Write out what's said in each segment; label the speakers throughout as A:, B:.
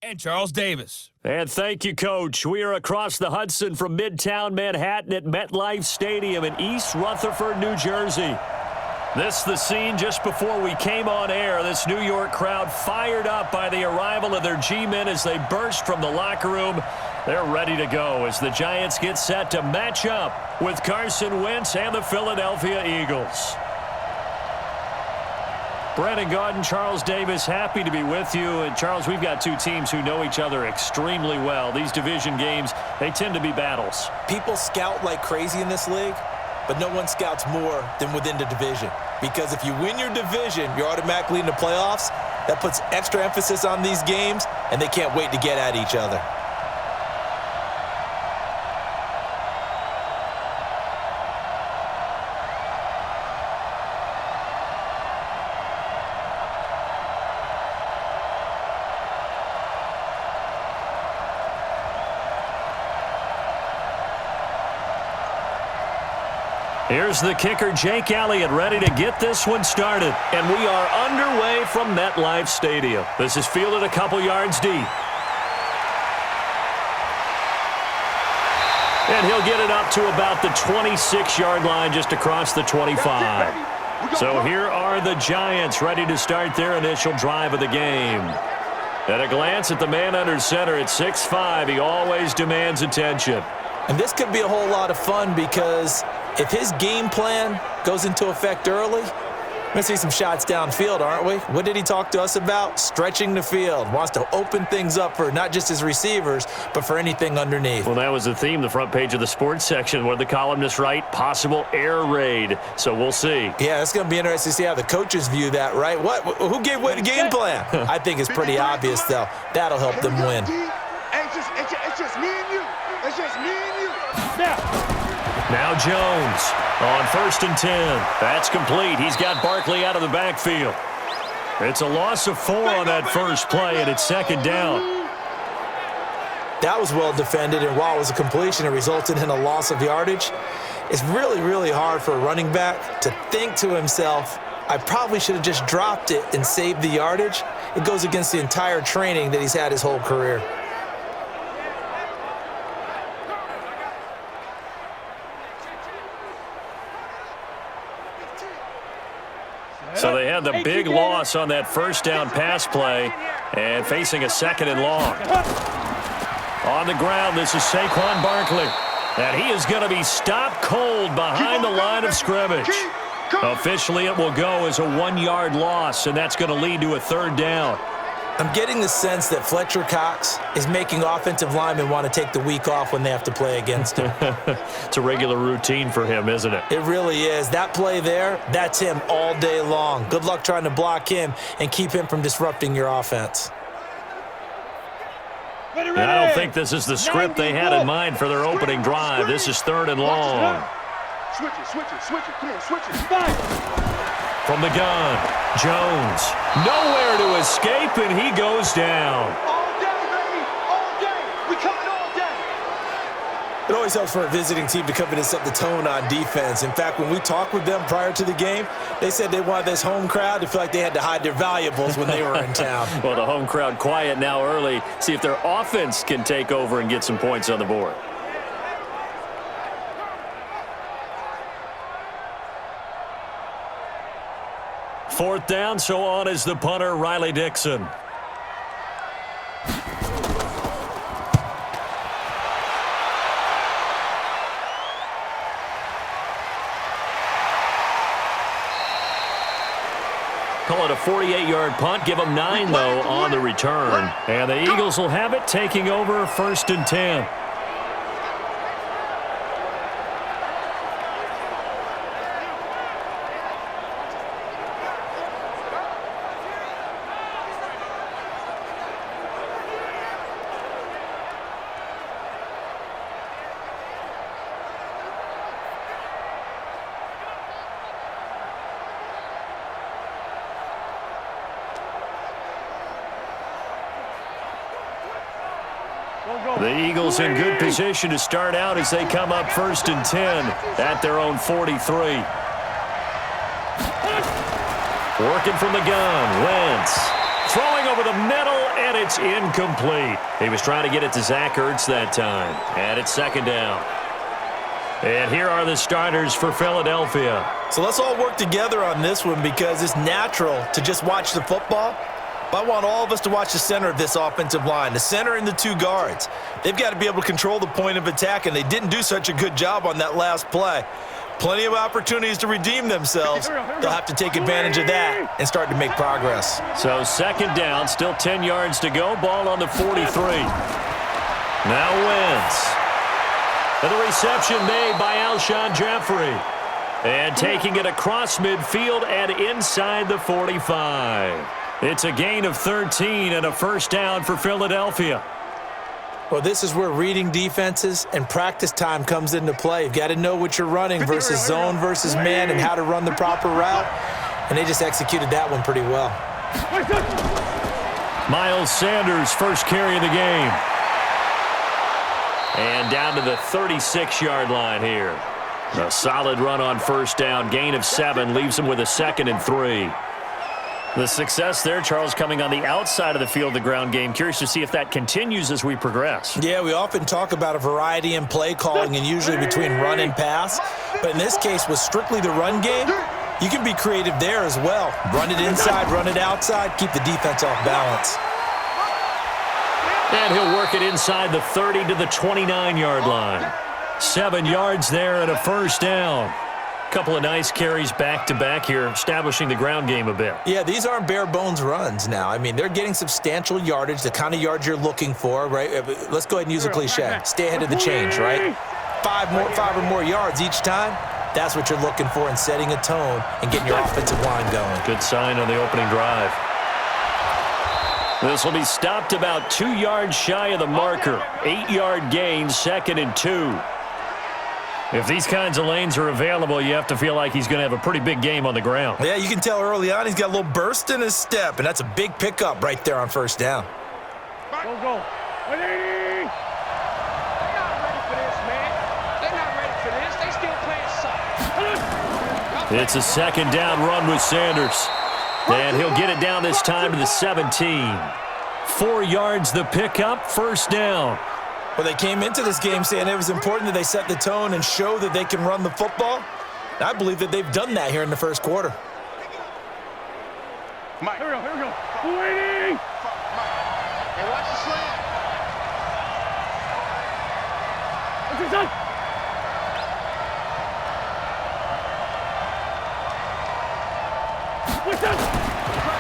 A: and Charles Davis.
B: And thank you, Coach. We are across the Hudson from Midtown Manhattan at MetLife Stadium in East Rutherford, New Jersey. This the scene just before we came on air. This New York crowd fired up by the arrival of their G-men as they burst from the locker room. They're ready to go as the Giants get set to match up with Carson Wentz and the Philadelphia Eagles. Brandon Gaudin, Charles Davis, happy to be with you. And Charles, we've got two teams who know each other extremely well. These division games, they tend to be battles.
C: People scout like crazy in this league, but no one scouts more than within the division. Because if you win your division, you're automatically in the playoffs. That puts extra emphasis on these games, and they can't wait to get at each other.
B: Here's the kicker, Jake Elliott, ready to get this one started. And we are underway from MetLife Stadium. This is fielded a couple yards deep. And he'll get it up to about the 26-yard line, just across the 25. So here are the Giants ready to start their initial drive of the game. At a glance at the man under center at 6'5", he always demands attention.
C: And this could be a whole lot of fun because if his game plan goes into effect early, we're going to see some shots downfield, aren't we? What did he talk to us about? Stretching the field. Wants to open things up for not just his receivers, but for anything underneath.
B: Well, that was the theme, the front page of the sports section, where the columnists write, possible air raid. So we'll see.
C: Yeah, it's going to be interesting to see how the coaches view that, right? Who gave away the game plan? I think it's pretty obvious, though. That'll help them win.
D: It's just me and you. It's just me and you.
B: Now Jones on 1st and 10. That's complete. He's got Barkley out of the backfield. It's a loss of 4 on that first play, and it's 2nd down.
C: That was well defended, and while it was a completion, it resulted in a loss of yardage. It's really, really hard for a running back to think to himself, I probably should have just dropped it and saved the yardage. It goes against the entire training that he's had his whole career.
B: So they had the big loss on that first down pass play and facing a 2nd and long. On the ground, this is Saquon Barkley. And he is going to be stopped cold behind the line of scrimmage. Officially, it will go as a 1-yard loss, and that's going to lead to a 3rd down.
C: I'm getting the sense that Fletcher Cox is making offensive linemen want to take the week off when they have to play against him.
B: It's a regular routine for him, isn't it?
C: It really is. That play there, that's him all day long. Good luck trying to block him and keep him from disrupting your offense.
B: I don't think this is the script they had in mind for their opening drive. This is 3rd and long.
D: Switch it. Come on, switch it.
B: From the gun, Jones. Nowhere to escape, and he goes down.
D: All day, baby. All day. We coming all day.
C: It always helps for a visiting team to come in and set the tone on defense. In fact, when we talked with them prior to the game, they said they wanted this home crowd to feel like they had to hide their valuables when they were in town.
B: Well, the home crowd quiet now early. See if their offense can take over and get some points on the board. Fourth down, so on is the punter, Riley Dixon. Call it a 48-yard punt. Give them 9, though, on the return. And the Eagles will have it, taking over 1st and 10. The Eagles in good position to start out as they come up 1st and 10 at their own 43. Working from the gun, Wentz throwing over the middle, and it's incomplete. He was trying to get it to Zach Ertz that time. And it's second down. And here are the starters for Philadelphia.
C: So let's all work together on this one because it's natural to just watch the football. But I want all of us to watch the center of this offensive line, the center and the two guards. They've got to be able to control the point of attack, and they didn't do such a good job on that last play. Plenty of opportunities to redeem themselves. They'll have to take advantage of that and start to make progress.
B: So second down, still 10 yards to go. Ball on the 43. Now Wentz. And the reception made by Alshon Jeffrey. And taking it across midfield and inside the 45. It's a gain of 13 and a first down for Philadelphia.
C: Well, this is where reading defenses and practice time comes into play. You've got to know what you're running versus zone versus man and how to run the proper route. And they just executed that one pretty well.
B: Miles Sanders, first carry of the game. And down to the 36-yard line here. A solid run on first down. Gain of 7 leaves him with a 2nd and 3. The success there, Charles, coming on the outside of the field, the ground game. Curious to see if that continues as we progress.
C: Yeah, we often talk about a variety in play calling and usually between run and pass. But in this case, with strictly the run game, you can be creative there as well. Run it inside, run it outside, keep the defense off balance.
B: And he'll work it inside the 30 to the 29-yard line. 7 yards there and a first down. Couple of nice carries back-to-back here, establishing the ground game a bit.
C: Yeah, these aren't bare-bones runs now. I mean, they're getting substantial yardage, the kind of yards you're looking for, right? Let's go ahead and use a cliche. Stay ahead of the change, right? 5 or more yards each time. That's what you're looking for in setting a tone and getting your offensive line going.
B: Good sign on the opening drive. This will be stopped about 2 yards shy of the marker. 8-yard gain, 2nd and 2. If these kinds of lanes are available, you have to feel like he's going to have a pretty big game on the ground.
C: Yeah, you can tell early on he's got a little burst in his step, and that's a big pickup right there on first down.
D: Go. 180. They're not ready for this, man. They're not ready for this. They still playing soft.
B: It's a second down run with Sanders. And he'll get it down this time to the 17. 4 yards the pickup, first down.
C: Well, they came into this game saying it was important that they set the tone and show that they can run the football. And I believe that they've done that here in the first quarter.
D: Mike. Here we go. Waiting. Hey, watch the slant.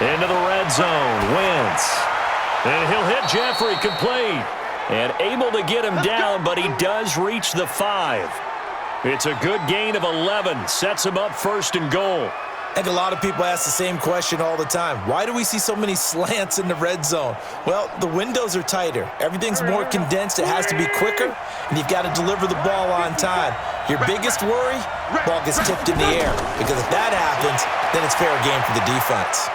B: Into the red zone, Wentz. And he'll hit Jeffrey, complete. And able to get him down, but he does reach the 5. It's a good gain of 11. Sets him up first and goal.
C: I think a lot of people ask the same question all the time. Why do we see so many slants in the red zone? Well, the windows are tighter. Everything's more condensed. It has to be quicker, and you've got to deliver the ball on time. Your biggest worry, ball gets tipped in the air, because if that happens, then it's fair game for the defense.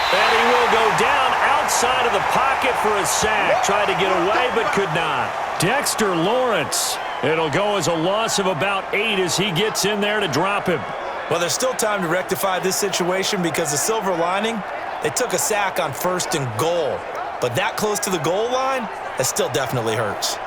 B: And he will go down outside of the pocket for a sack. Tried to get away, but could not. Dexter Lawrence. It'll go as a loss of about 8 as he gets in there to drop him.
C: Well, there's still time to rectify this situation because the silver lining, they took a sack on first and goal. But that close to the goal line, that still definitely hurts.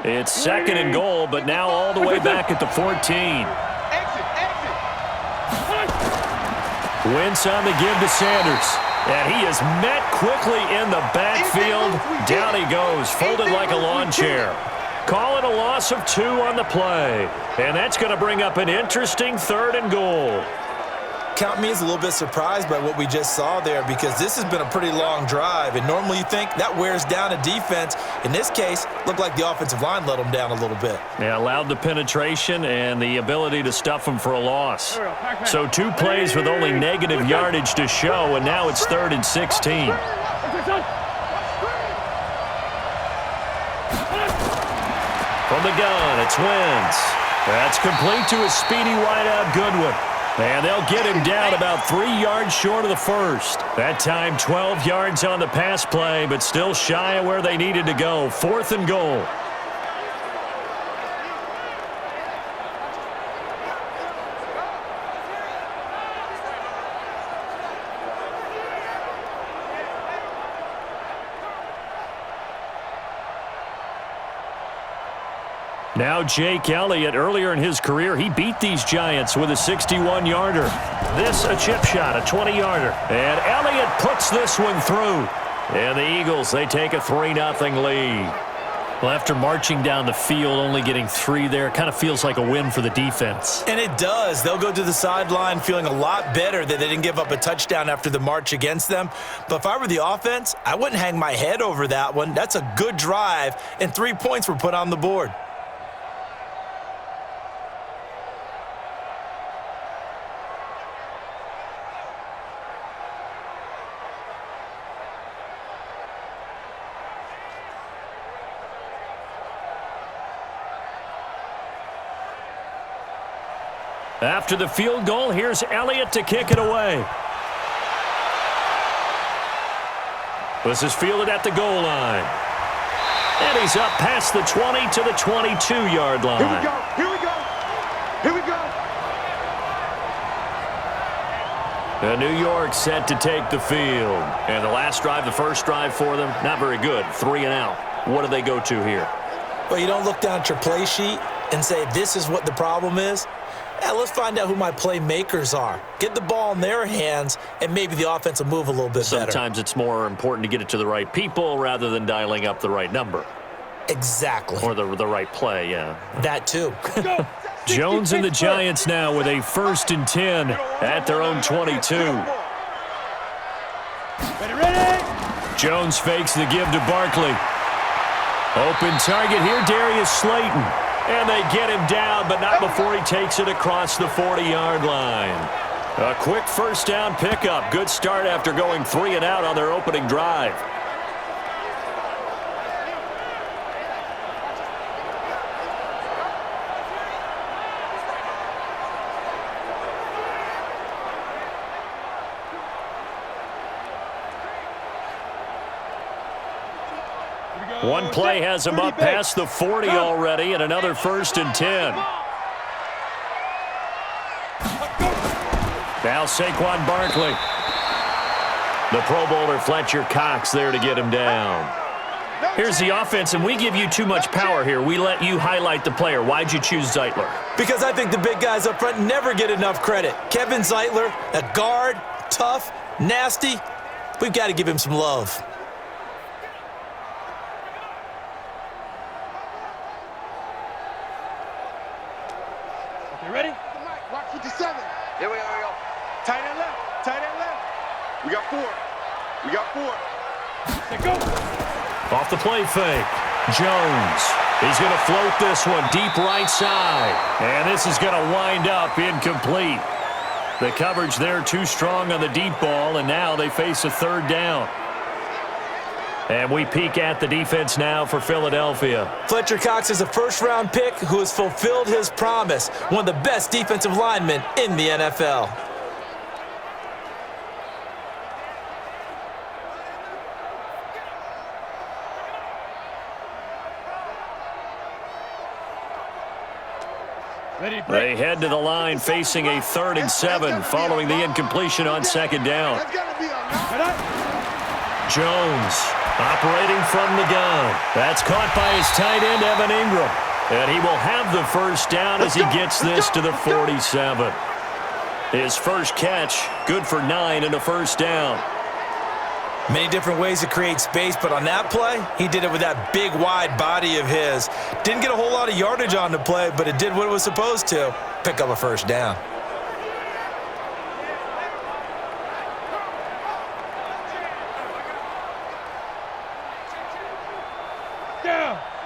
B: It's second and goal, but now all the way back at the 14.
D: Exit.
B: Wentz on the give to Sanders. And he is met quickly in the backfield. Down he goes, folded like a lawn chair. Call it a loss of 2 on the play. And that's going to bring up an interesting 3rd and goal.
C: Count me as a little bit surprised by what we just saw there because this has been a pretty long drive, and normally you think that wears down a defense. In this case, looked like the offensive line let them down a little bit.
B: Yeah, allowed the penetration and the ability to stuff them for a loss. So 2 plays with only negative yardage to show, and now it's 3rd and 16. From the gun, it's Wentz. That's complete to his speedy wideout Goodwin. And they'll get him down about 3 yards short of the first. That time 12 yards on the pass play, but still shy of where they needed to go. 4th and goal. Now Jake Elliott, earlier in his career, he beat these Giants with a 61-yarder. This a chip shot, a 20-yarder. And Elliott puts this one through. And the Eagles, they take a 3-0 lead. Well, after marching down the field, only getting 3 there, kind of feels like a win for the defense.
C: And it does. They'll go to the sideline feeling a lot better that they didn't give up a touchdown after the march against them. But if I were the offense, I wouldn't hang my head over that one. That's a good drive, and 3 points were put on the board.
B: After the field goal, here's Elliott to kick it away. This is fielded at the goal line. And he's up past the 20 to the 22-yard line.
D: Here we go. Here we go. Here we go.
B: And New York set to take the field. And the last drive, the first drive for them, not very good. 3 and out. What do they go to here?
C: Well, you don't look down at your play sheet and say, this is what the problem is. Yeah, let's find out who my playmakers are. Get the ball in their hands, and maybe the offense will move a little bit better.
B: Sometimes it's more important to get it to the right people rather than dialing up the right number.
C: Exactly.
B: Or the right play, yeah.
C: That too.
B: Jones and the Giants now with a 1st and 10 at their own 22.
D: Ready?
B: Jones fakes the give to Barkley. Open target here, Darius Slayton. And they get him down, but not before he takes it across the 40-yard line. A quick first down pickup. Good start after going 3 and out on their opening drive. One play has him up past the 40 already, and another 1st and 10. Now Saquon Barkley. The Pro Bowler Fletcher Cox there to get him down. Here's the offense, and we give you too much power here. We let you highlight the player. Why'd you choose Zeitler?
C: Because I think the big guys up front never get enough credit. Kevin Zeitler, a guard, tough, nasty. We've got to give him some love.
D: Ready? Watch 57. Here we go. Tight end left. Tight end left. We got 4. We got 4. Let's go.
B: Off the play fake. Jones. He's going to float this one deep right side. And this is going to wind up incomplete. The coverage there too strong on the deep ball, and now they face a 3rd down. And we peek at the defense now for Philadelphia.
C: Fletcher Cox is a first-round pick who has fulfilled his promise. One of the best defensive linemen in the NFL.
B: They head to the line facing a 3rd and 7 following the incompletion on 2nd down. Jones operating from the gun. That's caught by his tight end, Evan Ingram. And he will have the first down as he gets this to the 47. His first catch, good for 9 and a first down.
C: Many different ways to create space, but on that play, he did it with that big, wide body of his. Didn't get a whole lot of yardage on the play, but it did what it was supposed to. Pick up a first down.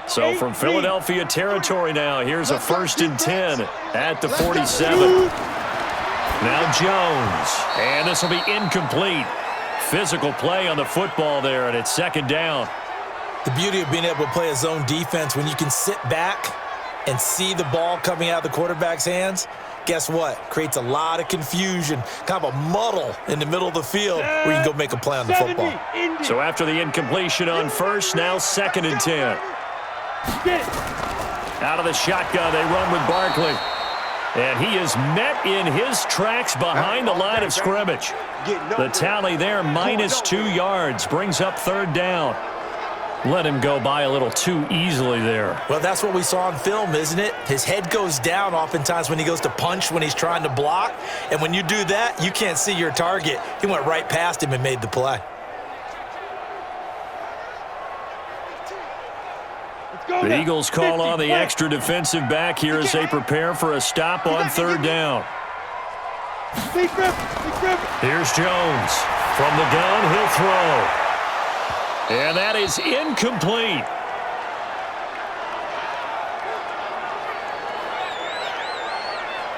B: So from Philadelphia territory now, here's a 1st and 10 at the 47. Now Jones, and this will be incomplete. Physical play on the football there, and it's 2nd down.
C: The beauty of being able to play a zone defense when you can sit back and see the ball coming out of the quarterback's hands, guess what? Creates a lot of confusion, kind of a muddle in the middle of the field where you can go make a play on the football.
B: So after the incompletion on first, now 2nd and 10. Out of the shotgun, they run with Barkley. And he is met in his tracks behind the line of scrimmage. The tally there, -2 yards, brings up 3rd down. Let him go by a little too easily there.
C: Well, that's what we saw on film, isn't it? His head goes down oftentimes when he goes to punch when he's trying to block. And when you do that, you can't see your target. He went right past him and made the play.
B: The Eagles call on the extra defensive back here as they prepare for a stop on 3rd down. Here's Jones. From the gun, he'll throw. And that is incomplete.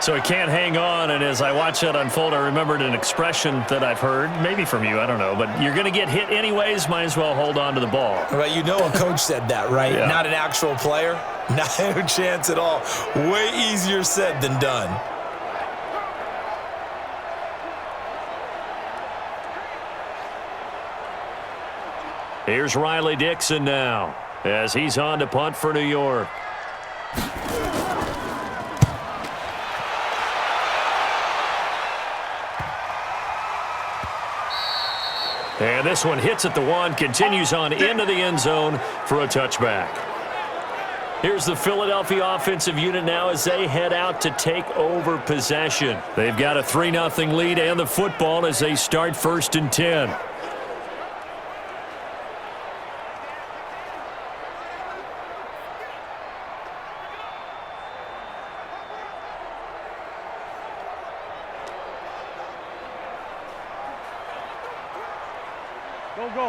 B: So he can't hang on, and as I watch that unfold, I remembered an expression that I've heard, maybe from you, I don't know, but you're going to get hit anyways, might as well hold on to the ball.
C: Right, you know a coach said that, right?
B: Yeah. Not
C: an actual player. No chance at all. Way easier said than done.
B: Here's Riley Dixon now as he's on to punt for New York. And this one hits at the 1, continues on into the end zone for a touchback. Here's the Philadelphia offensive unit now as they head out to take over possession. They've got a 3-0 lead and the football as they start 1st and 10.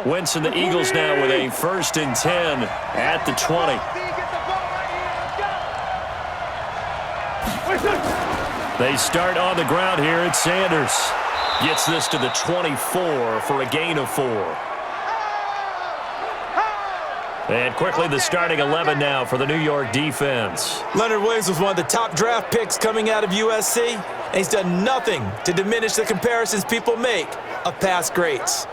B: Wentz and the Eagles now with a 1st and 10 at the 20. They start on the ground here at Sanders. Gets this to the 24 for a gain of 4. And quickly the starting 11 now for the New York defense.
C: Leonard Williams was one of the top draft picks coming out of USC, and he's done nothing to diminish the comparisons people make of past greats.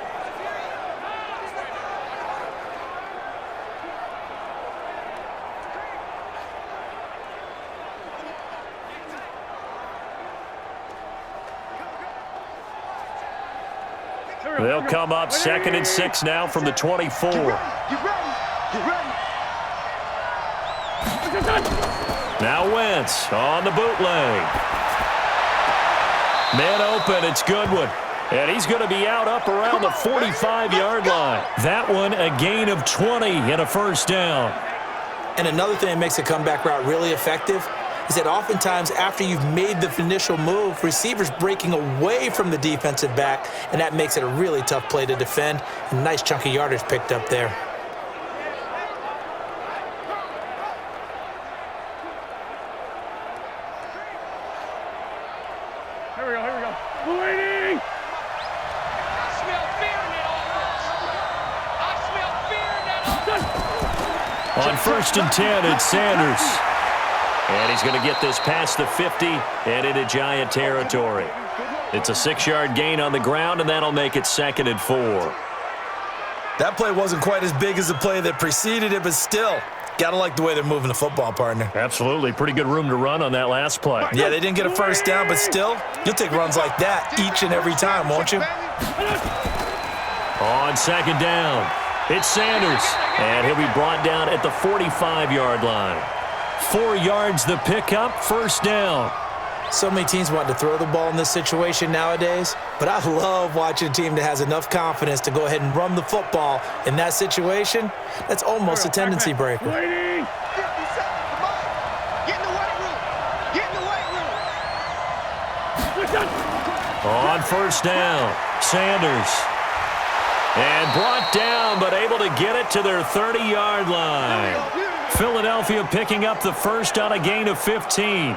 B: They'll come up 2nd and 6 now from the 24. Now Wentz on the bootleg. Man open, it's Goodwin. And he's going to be out up around the 45-yard line. That one a gain of 20 and a 1st down.
C: And another thing that makes a comeback route really effective is that oftentimes after you've made the initial move, receivers breaking away from the defensive back, and that makes it a really tough play to defend. A nice chunk of yardage picked up there.
A: Here we go. Waiting!
E: I smell fear in that offense.
B: On 1st and 10, it's Sanders. And he's going to get this past the 50 and into Giant territory. It's a 6-yard gain on the ground, and that'll make it 2nd and 4.
C: That play wasn't quite as big as the play that preceded it, but still, gotta like the way they're moving the football, partner.
B: Absolutely. Pretty good room to run on that last play.
C: Yeah, they didn't get a 1st down, but still, you'll take runs like that each and every time, won't you?
B: On 2nd down, it's Sanders. And he'll be brought down at the 45-yard line. 4 yards the pickup, 1st down.
C: So many teams want to throw the ball in this situation nowadays, but I love watching a team that has enough confidence to go ahead and run the football in that situation. That's almost a tendency breaker.
A: Waiting!
E: Get in the weight room. Get in the weight room.
B: On 1st down, Sanders. And brought down, but able to get it to their 30-yard line. Philadelphia picking up the 1st on a gain of 15.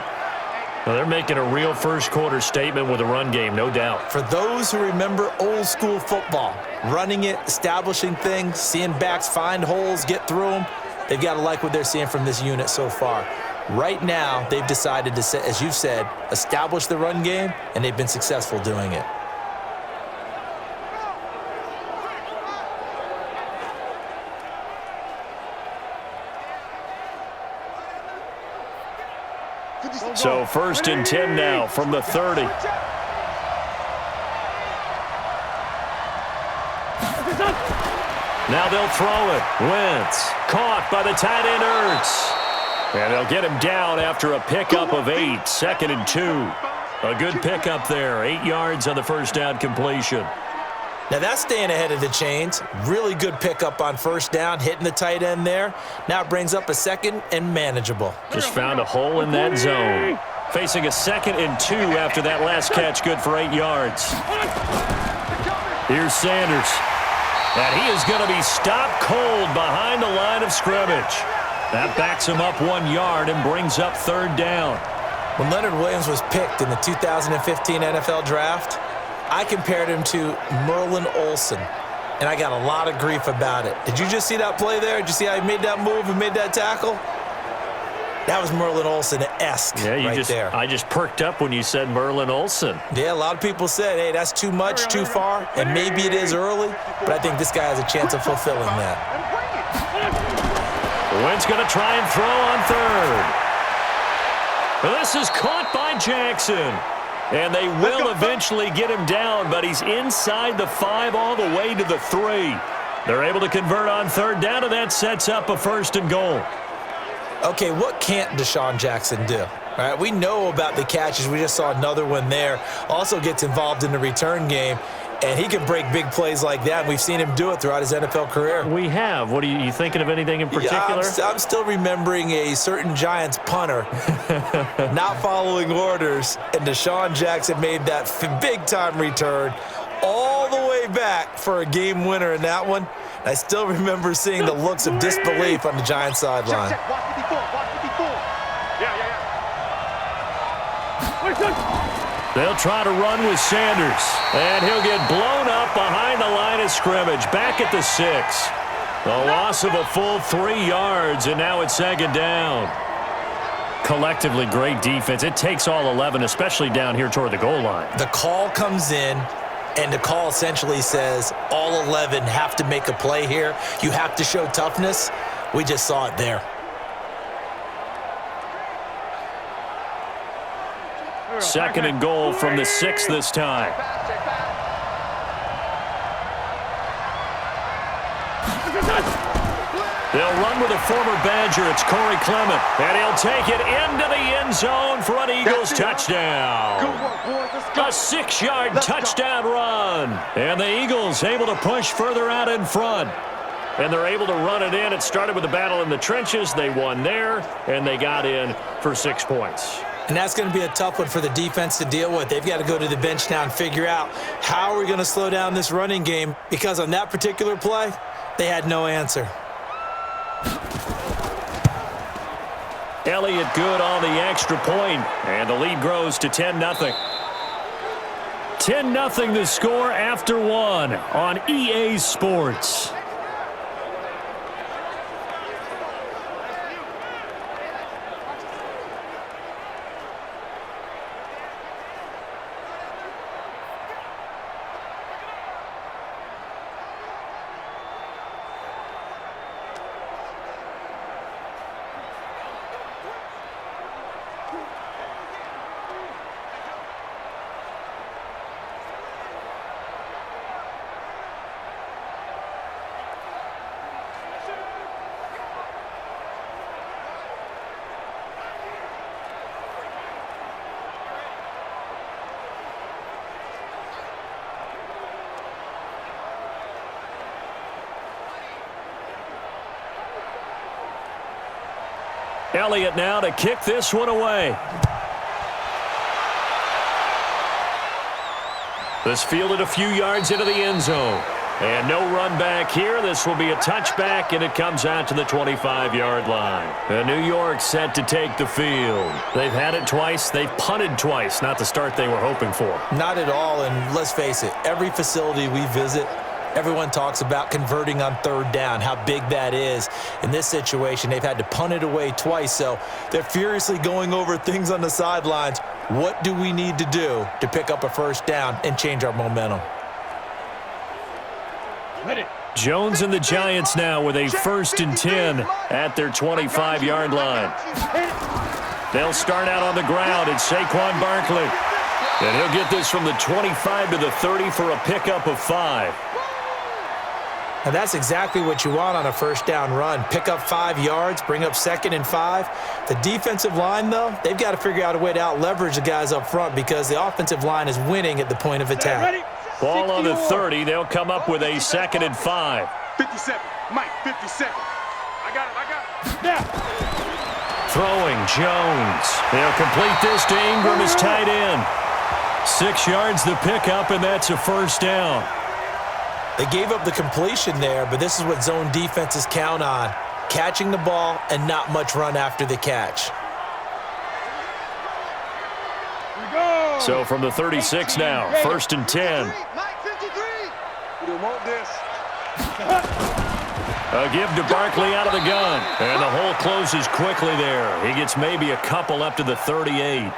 B: Well, they're making a real first-quarter statement with a run game, no doubt.
C: For those who remember old-school football, running it, establishing things, seeing backs find holes, get through them, they've got to like what they're seeing from this unit so far. Right now, they've decided to, as you've said, establish the run game, and they've been successful doing it.
B: So 1st and 10 now from the 30. Now they'll throw it. Wentz caught by the tight end Ertz. And they'll get him down after a pickup of 8. 2nd and 2. A good pickup there. 8 yards on the first down completion.
C: Now that's staying ahead of the chains. Really good pickup on first down, hitting the tight end there. Now it brings up a 2nd and manageable.
B: Just found a hole in that zone. Facing a 2nd and 2 after that last catch, good for 8 yards. Here's Sanders. And he is going to be stopped cold behind the line of scrimmage. That backs him up 1 yard and brings up 3rd down.
C: When Leonard Williams was picked in the 2015 NFL Draft, I compared him to Merlin Olsen, and I got a lot of grief about it. Did you just see that play there? Did you see how he made that move and made that tackle? That was Merlin Olsen-esque there.
B: I just perked up when you said Merlin Olsen.
C: Yeah, a lot of people said, hey, that's too much, too far, and maybe it is early, but I think this guy has a chance of fulfilling that.
B: Wentz going to try and throw on 3rd. This is caught by Jackson. And they will eventually get him down, but he's inside the 5 all the way to the 3. They're able to convert on 3rd down, and that sets up a 1st and goal.
C: Okay, what can't DeSean Jackson do? All right, we know about the catches. We just saw another one there. Also gets involved in the return game, and he can break big plays like that. And we've seen him do it throughout his NFL career.
B: We have. What are you thinking of anything in particular?
C: Yeah, I'm still remembering a certain Giants punter not following orders, and DeSean Jackson made that big-time return all the way back for a game winner in that one. I still remember seeing the looks of disbelief on the Giants sideline.
B: They'll try to run with Sanders, and he'll get blown up behind the line of scrimmage, back at the 6. A loss of a full 3 yards, and now it's 2nd down. Collectively, great defense. It takes all 11, especially down here toward the goal line.
C: The call comes in, and the call essentially says all 11 have to make a play here. You have to show toughness. We just saw it there.
B: 2nd and goal from the 6 this time. They'll run with a former Badger. It's Corey Clement. And he'll take it into the end zone for an Eagles touchdown. A 6-yard touchdown run. And the Eagles able to push further out in front. And they're able to run it in. It started with a battle in the trenches. They won there, and they got in for 6 points.
C: And that's going to be a tough one for the defense to deal with. They've got to go to the bench now and figure out how are we going to slow down this running game, because on that particular play, they had no answer.
B: Elliott good on the extra point, and the lead grows to 10-0. 10-0 the score after 1 on EA Sports. Elliott now to kick this one away. This fielded a few yards into the end zone. And no run back here. This will be a touchback, and it comes out to the 25-yard line. And New York set to take the field. They've had it twice. They've punted twice. Not the start they were hoping for.
C: Not at all, and let's face it, every facility we visit, Everyone talks about converting on third down, how big that is. In this situation, they've had to punt it away twice, so they're furiously going over things on the sidelines. What do we need to do to pick up a first down and change our momentum?
B: Jones and the Giants now with a 1st and 10 at their 25-yard line. They'll start out on the ground. It's Saquon Barkley. And he'll get this from the 25 to the 30 for a pickup of 5.
C: And that's exactly what you want on a first down run. Pick up 5 yards, bring up 2nd and 5. The defensive line, though, they've got to figure out a way to out-leverage the guys up front because the offensive line is winning at the point of attack.
B: Ball on the 30. They'll come up with a 2nd and 5.
D: 57. Mike, 57. I got it.
A: Yeah.
B: Throwing Jones. They'll complete this to Ingram as tight end. 6 yards the pickup, and that's a first down.
C: They gave up the completion there, but this is what zone defenses count on. Catching the ball and not much run after the catch.
B: So from the 36 now, 1st and 10.
E: Mike 53.
D: We don't want this.
B: A give to Barkley out of the gun. And the hole closes quickly there. He gets maybe a couple up to the 38.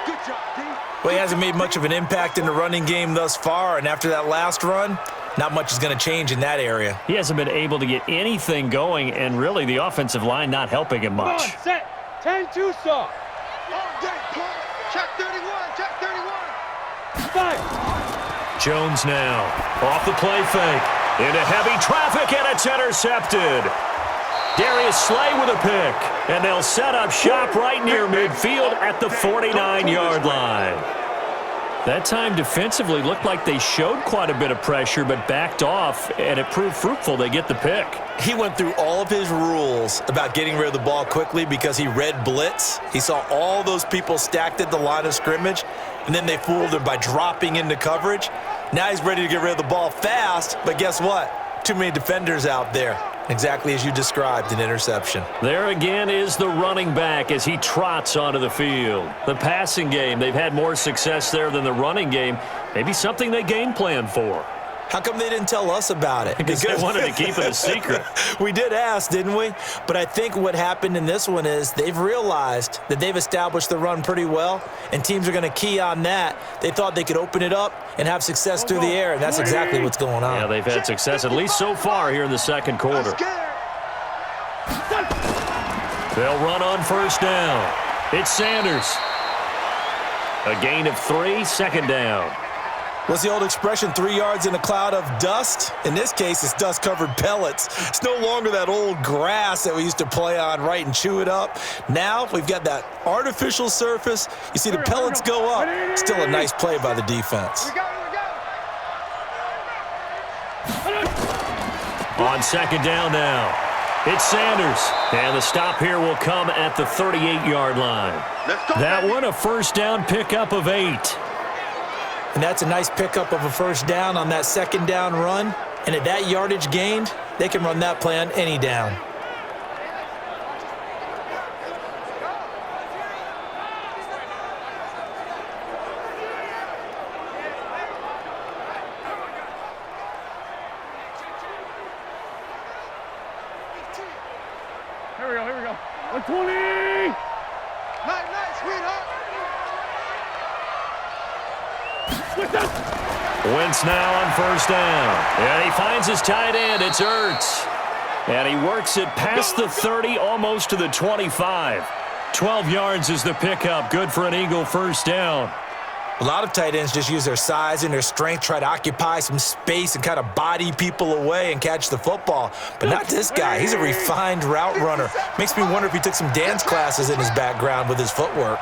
D: Good job, D.
C: Well, he hasn't made much of an impact in the running game thus far, and after that last run, not much is going to change in that area.
B: He hasn't been able to get anything going, and really the offensive line not helping him
A: Come on,
B: much.
A: set. 10-2 saw.
E: Check 31. Check 31.
A: 5.
B: Jones now off the play fake. Into heavy traffic, and it's intercepted. Darius Slay with a pick, and they'll set up shop right near midfield at the 49-yard line. That time defensively looked like they showed quite a bit of pressure but backed off, and it proved fruitful. They get the pick.
C: He went through all of his rules about getting rid of the ball quickly because he read blitz. He saw all those people stacked at the line of scrimmage, and then they fooled him by dropping into coverage. Now he's ready to get rid of the ball fast, but guess what? Too many defenders out there. Exactly as you described, an interception.
B: There again is the running back as he trots onto the field. The passing game, they've had more success there than the running game. Maybe something they game plan for.
C: How come they didn't tell us about it?
B: Because they wanted to keep it a secret.
C: We did ask, didn't we? But I think what happened in this one is they've realized that they've established the run pretty well, and teams are going to key on that. They thought they could open it up and have success through the air, and that's exactly what's going on.
B: Yeah, they've had success, at least so far here in the second quarter. They'll run on first down. It's Sanders. A gain of 3, 2nd down.
C: What's the old expression, 3 yards in a cloud of dust? In this case, it's dust-covered pellets. It's no longer that old grass that we used to play on, right, and chew it up. Now we've got that artificial surface. You see the pellets go up. Still a nice play by the defense.
B: On 2nd down now. It's Sanders. And the stop here will come at the 38-yard line. That one, a first down pickup of 8.
C: And that's a nice pickup of a first down on that 2nd down run. And at that yardage gained, they can run that play on any down.
A: Here we go. 120.
E: Nice, sweetheart.
B: Wentz now on first down. And he finds his tight end. It's Ertz. And he works it past the 30, almost to the 25. 12 yards is the pickup. Good for an Eagle first down.
C: A lot of tight ends just use their size and their strength, try to occupy some space and kind of body people away and catch the football. But not this guy. He's a refined route runner. Makes me wonder if he took some dance classes in his background with his footwork.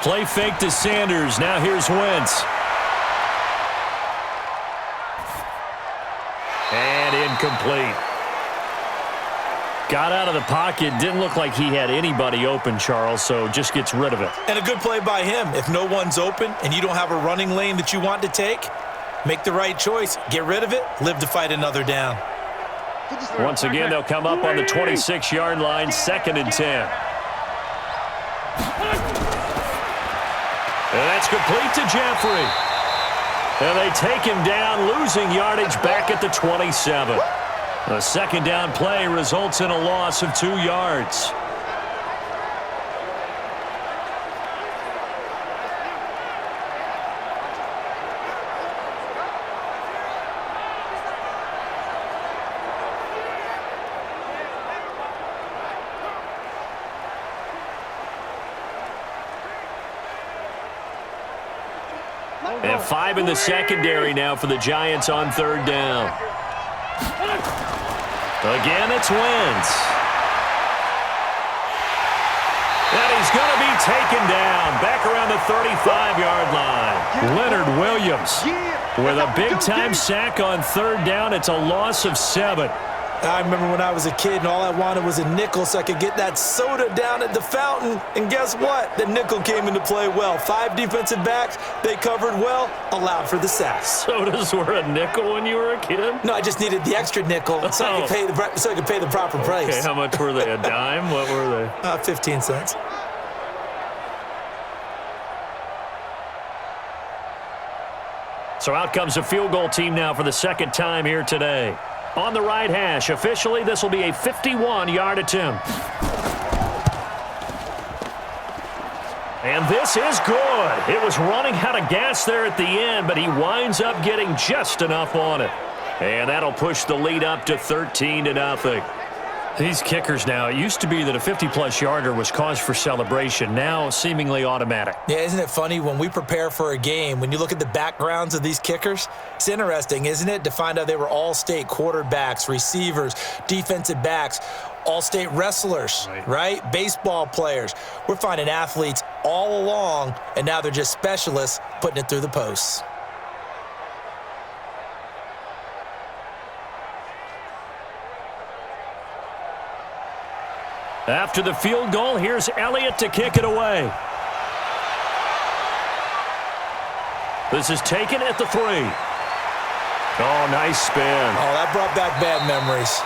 B: Play fake to Sanders. Now here's Wentz. And incomplete. Got out of the pocket. Didn't look like he had anybody open, Charles, so just gets rid of it.
C: And a good play by him. If no one's open and you don't have a running lane that you want to take, make the right choice. Get rid of it. Live to fight another down.
B: Once again, they'll come up on the 26-yard line, 2nd and 10. And that's complete to Jeffrey. And they take him down, losing yardage back at the 27. A second down play results in a loss of 2 yards. And 5 in the secondary now for the Giants on 3rd down. Again, it's Wentz. And he's going to be taken down back around the 35-yard line. Leonard Williams with a big-time sack on 3rd down. It's a loss of 7.
C: I remember when I was a kid and all I wanted was a nickel so I could get that soda down at the fountain. And guess what? The nickel came into play well. 5 defensive backs, they covered well, allowed for the sacks.
B: Sodas were a nickel when you were a kid?
C: No, I just needed the extra nickel so I could pay the proper price.
B: Okay, how much were they? A dime? What were they?
C: 15 cents.
B: So out comes a field goal team now for the 2nd time here today. On the right hash, officially, this will be a 51-yard attempt. And this is good. It was running out of gas there at the end, but he winds up getting just enough on it. And that'll push the lead up to 13-0. These kickers now, it used to be that a 50-plus yarder was cause for celebration. Now, seemingly automatic.
C: Yeah, isn't it funny when we prepare for a game, when you look at the backgrounds of these kickers, it's interesting, isn't it, to find out they were all-state quarterbacks, receivers, defensive backs, all-state wrestlers, right? Baseball players. We're finding athletes all along, and now they're just specialists putting it through the posts.
B: After the field goal, here's Elliott to kick it away. This is taken at the 3. Oh, nice spin.
C: Oh, that brought back bad memories.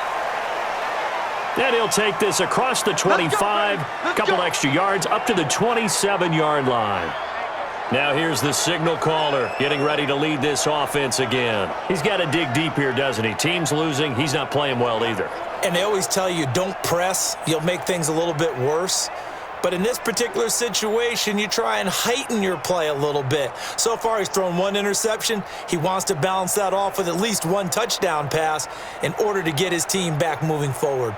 B: And he'll take this across the 25, a couple extra yards, up to the 27-yard line. Now here's the signal caller getting ready to lead this offense again. He's got to dig deep here, doesn't he? Team's losing. He's not playing well either.
C: And they always tell you, don't press. You'll make things a little bit worse. But in this particular situation, you try and heighten your play a little bit. So far, he's thrown 1 interception. He wants to balance that off with at least 1 touchdown pass in order to get his team back moving forward.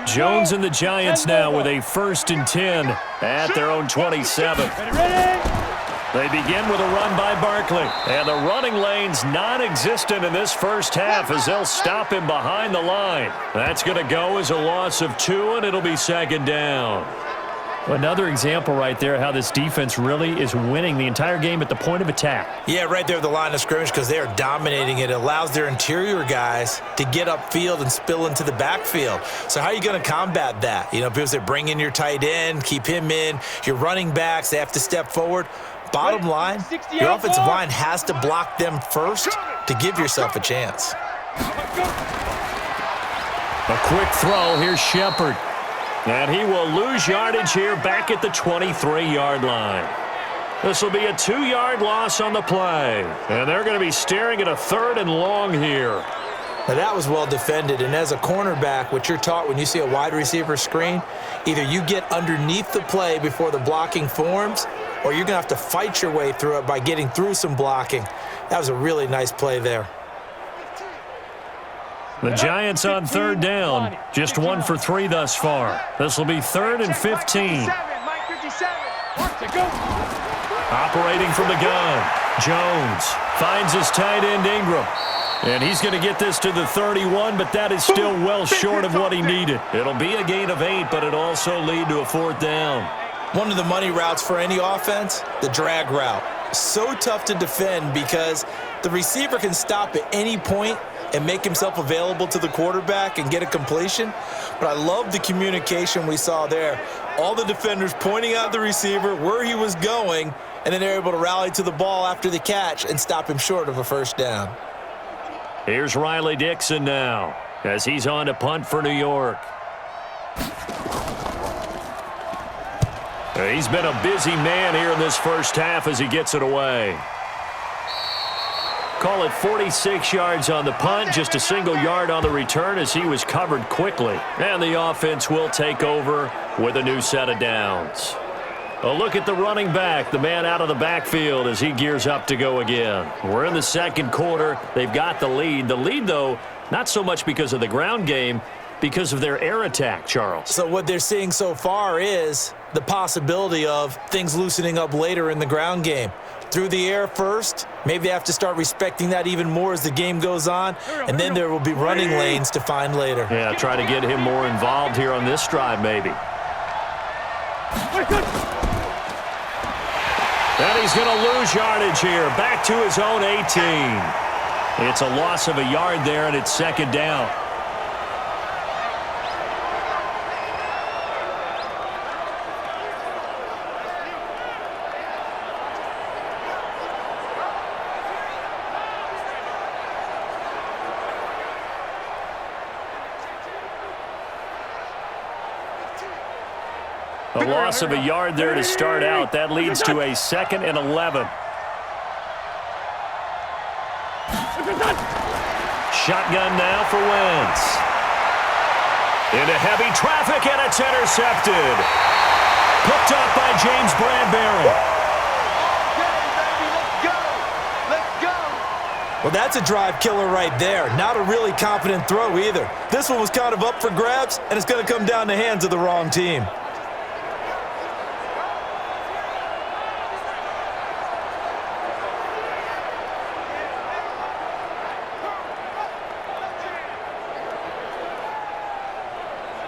B: Jones and the Giants now with a 1st and 10 at their own 27. They begin with a run by Barkley. And the running lane's non-existent in this first half as they'll stop him behind the line. That's going to go as a loss of 2, and it'll be 2nd down. Another example right there how this defense really is winning the entire game at the point of attack.
C: Yeah, right there at the line of scrimmage because they are dominating it. It allows their interior guys to get upfield and spill into the backfield. So how are you going to combat that? You know, because they bring in your tight end, keep him in. Your running backs, they have to step forward. Bottom line, your offensive line has to block them first to give yourself a chance.
B: A quick throw. Here's Shepard. And he will lose yardage here back at the 23-yard line. This will be a 2-yard loss on the play. And they're going to be staring at a 3rd and long here.
C: Now that was well defended, and as a cornerback, what you're taught when you see a wide receiver screen, either you get underneath the play before the blocking forms, or you're going to have to fight your way through it by getting through some blocking. That was a really nice play there.
B: The Giants on 3rd down, just 1 for 3 thus far. This will be 3rd and 15. Operating from the gun, Jones finds his tight end Ingram. And he's going to get this to the 31, but that is still well short of what he needed. It'll be a gain of 8, but it'll also lead to a 4th down.
C: One of the money routes for any offense, the drag route. So tough to defend because the receiver can stop at any point and make himself available to the quarterback and get a completion. But I love the communication we saw there. All the defenders pointing out the receiver, where he was going, and then they're able to rally to the ball after the catch and stop him short of a 1st down.
B: Here's Riley Dixon now as he's on to punt for New York. He's been a busy man here in this first half as he gets it away. Call it 46 yards on the punt, just a single yard on the return as he was covered quickly. And the offense will take over with a new set of downs. A look at the running back, the man out of the backfield as he gears up to go again. We're in the second quarter. They've got the lead. The lead, though, not so much because of the ground game, because of their air attack, Charles.
C: So what they're seeing so far is the possibility of things loosening up later in the ground game. Through the air first, maybe they have to start respecting that even more as the game goes on, and then there will be running lanes to find later.
B: Yeah, try to get him more involved here on this drive, maybe. And he's going to lose yardage here, back to his own 18. It's a loss of a yard there, and it's second down. A loss of a yard there to start out. That leads to a 2nd and 11. Shotgun now for Wentz. Into heavy traffic, and it's intercepted. Picked up by James Bradbury.
C: Well, that's a drive killer right there. Not a really confident throw either. This one was kind of up for grabs, and it's going to come down the hands of the wrong team.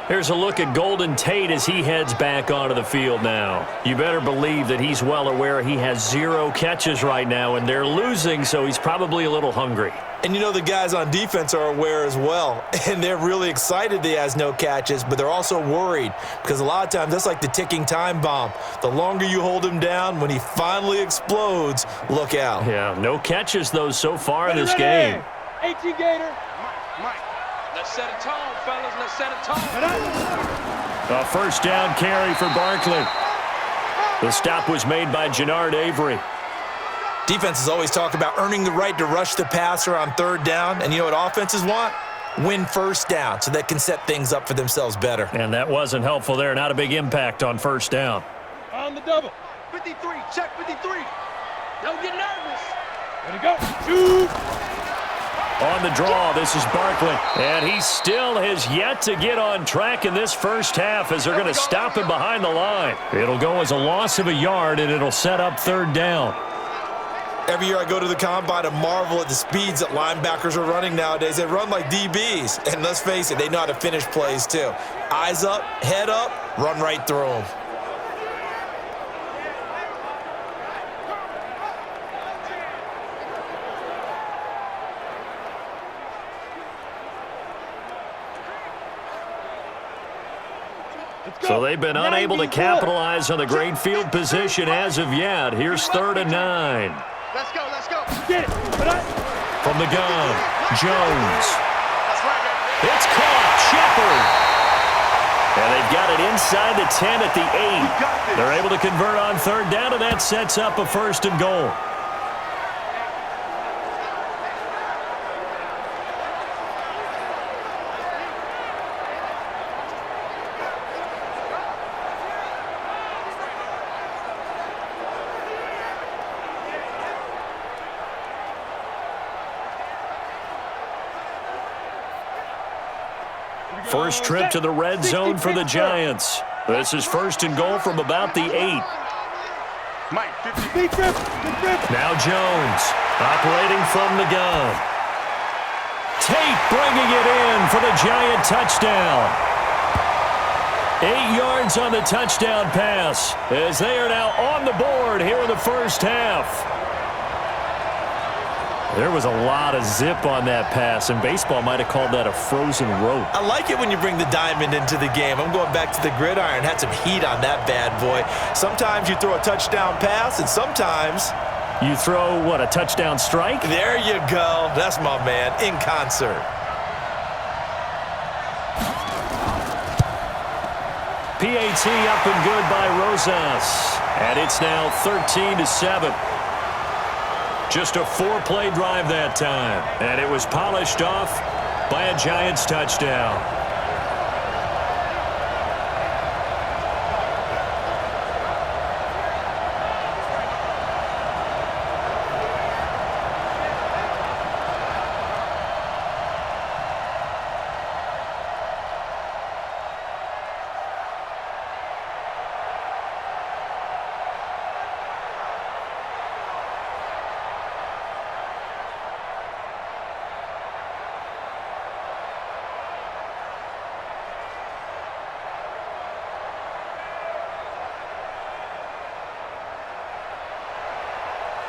B: Here's a look at Golden Tate as he heads back onto the field now. You better believe that he's well aware he has 0 catches right now, and they're losing, so he's probably a little hungry.
C: And you know the guys on defense are aware as well, and they're really excited he has no catches, but they're also worried because a lot of times that's like the ticking time bomb. The longer you hold him down, when he finally explodes, look out.
B: Yeah, no catches, though, so far in this game.
A: 18 Gator.
E: Mike, let's set a tone, fellas. Let's set a tone.
B: A first down carry for Barkley. The stop was made by Jannard Avery.
C: Defenses always talk about earning the right to rush the passer on 3rd down, and you know what offenses want? Win first down so they can set things up for themselves better.
B: And that wasn't helpful there. Not a big impact on first down.
A: On the double.
E: 53, check 53. Don't get nervous.
A: Ready to go. Shoot.
B: On the draw, this is Barkley. And he still has yet to get on track in this first half as they're going to stop him behind the line. It'll go as a loss of a yard, and it'll set up 3rd down.
C: Every year I go to the combine and marvel at the speeds that linebackers are running nowadays. They run like DBs. And let's face it, they know how to finish plays too. Eyes up, head up, run right through them.
B: So they've been unable to capitalize on the great field position as of yet. Here's 3rd and 9.
E: Let's go, let's go.
A: Get it.
B: From the gun, Jones. It's caught, Shepard. And they've got it inside the 10 at the 8. They're able to convert on 3rd down, and that sets up a 1st and goal. First trip to the red zone for the Giants. This is 1st and goal from about the 8.
E: Mike, 50.
A: Big grip.
B: Now Jones operating from the gun. Tate bringing it in for the Giant touchdown. 8 yards on the touchdown pass as they are now on the board here in the first half. There was a lot of zip on that pass, and baseball might have called that a frozen rope.
C: I like it when you bring the diamond into the game. I'm going back to the gridiron. Had some heat on that bad boy. Sometimes you throw a touchdown pass, and sometimes
B: you throw, what, a touchdown strike?
C: There you go. That's my man, in concert.
B: PAT up and good by Rosas. And it's now 13-7. Just a 4-play drive that time, and it was polished off by a Giants touchdown.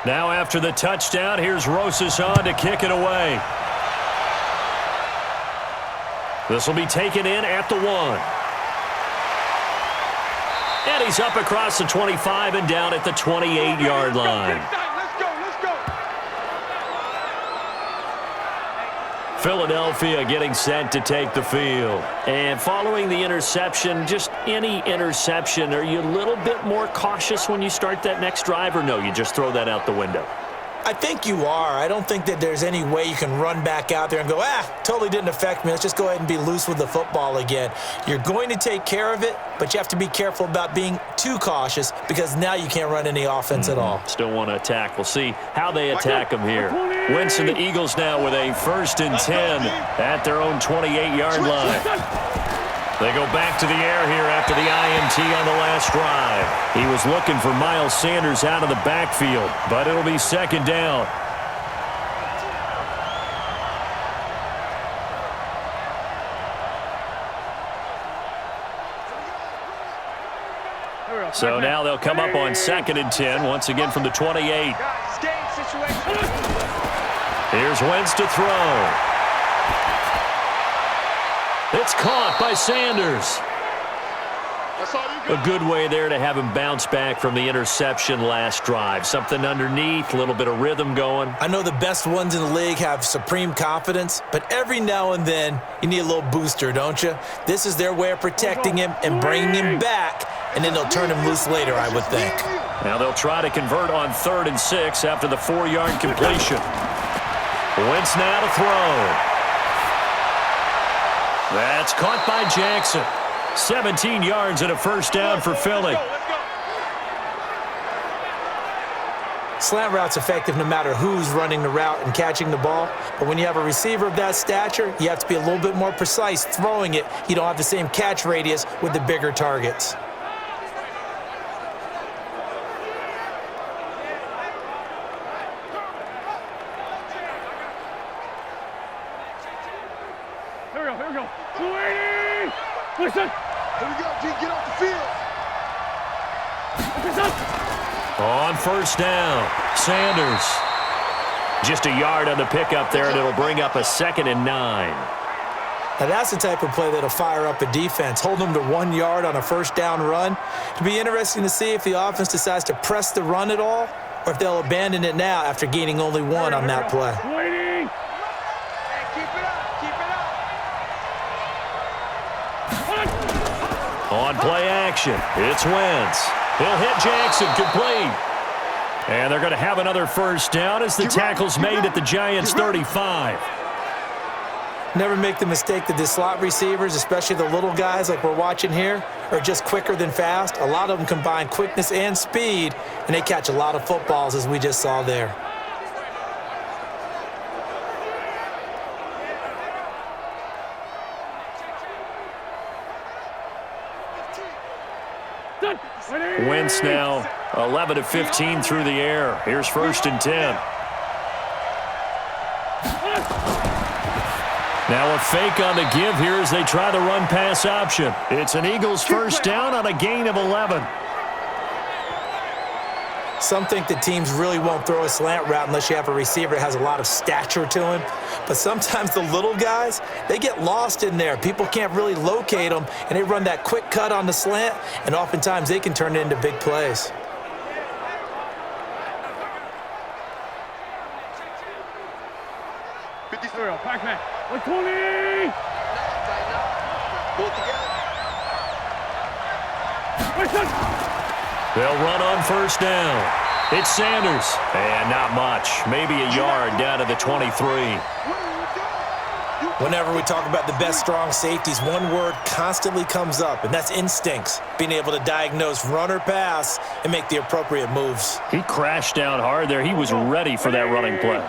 B: Now after the touchdown, here's Rosas on to kick it away. This will be taken in at the 1. And he's up across the 25 and down at the 28-yard line. Philadelphia getting set to take the field. And following the interception, just any interception, are you a little bit more cautious when you start that next drive, or no, you just throw that out the window?
C: I think you are. I don't think that there's any way you can run back out there and go, totally didn't affect me. Let's just go ahead and be loose with the football again. You're going to take care of it, but you have to be careful about being too cautious because now you can't run any offense at all.
B: Still want to attack. We'll see how they attack them here. Wentz and the Eagles now with a 1st and 10 at their own 28-yard line. They go back to the air here after the INT on the last drive. He was looking for Miles Sanders out of the backfield, but it'll be 2nd down. So now they'll come up on 2nd and 10, once again from the 28. Here's Wentz to throw. It's caught by Sanders. A good way there to have him bounce back from the interception last drive. Something underneath, a little bit of rhythm going.
C: I know the best ones in the league have supreme confidence, but every now and then you need a little booster, don't you? This is their way of protecting him and bringing him back, and then they'll turn him loose later, I would think.
B: Now they'll try to convert on 3rd and 6 after the 4-yard completion. Wentz now to throw. That's caught by Jackson. 17 yards and a 1st down for Philly.
C: Slant route's effective no matter who's running the route and catching the ball. But when you have a receiver of that stature, you have to be a little bit more precise throwing it. You don't have the same catch radius with the bigger targets.
A: Here we go. 280! Listen!
D: Here we go, G. Get off the field.
B: On 1st down, Sanders. Just a yard on the pickup there, and it'll bring up a 2nd and 9.
C: Now that's the type of play that'll fire up a defense. Hold them to 1 yard on a 1st down run. It'll be interesting to see if the offense decides to press the run at all, or if they'll abandon it now after gaining only 1 on that play.
A: Waiting!
B: On play action, it's Wentz. He'll hit Jackson, complete. And they're going to have another 1st down as the tackle's made at the Giants' 35.
C: Never make the mistake that the slot receivers, especially the little guys like we're watching here, are just quicker than fast. A lot of them combine quickness and speed, and they catch a lot of footballs, as we just saw there.
B: Wentz now 11 of 15 through the air. Here's 1st and 10. Now a fake on the give here as they try the run-pass option. It's an Eagles 1st down on a gain of 11.
C: Some think that teams really won't throw a slant route unless you have a receiver that has a lot of stature to him. But sometimes the little guys, they get lost in there. People can't really locate them, and they run that quick cut on the slant, and oftentimes they can turn it into big plays.
A: Pac-Man. 120!
D: Pull it together.
B: They'll run on 1st down. It's Sanders. And not much. Maybe a yard down to the 23.
C: Whenever we talk about the best strong safeties, one word constantly comes up, and that's instincts. Being able to diagnose run or pass and make the appropriate moves.
B: He crashed down hard there. He was ready for that running play.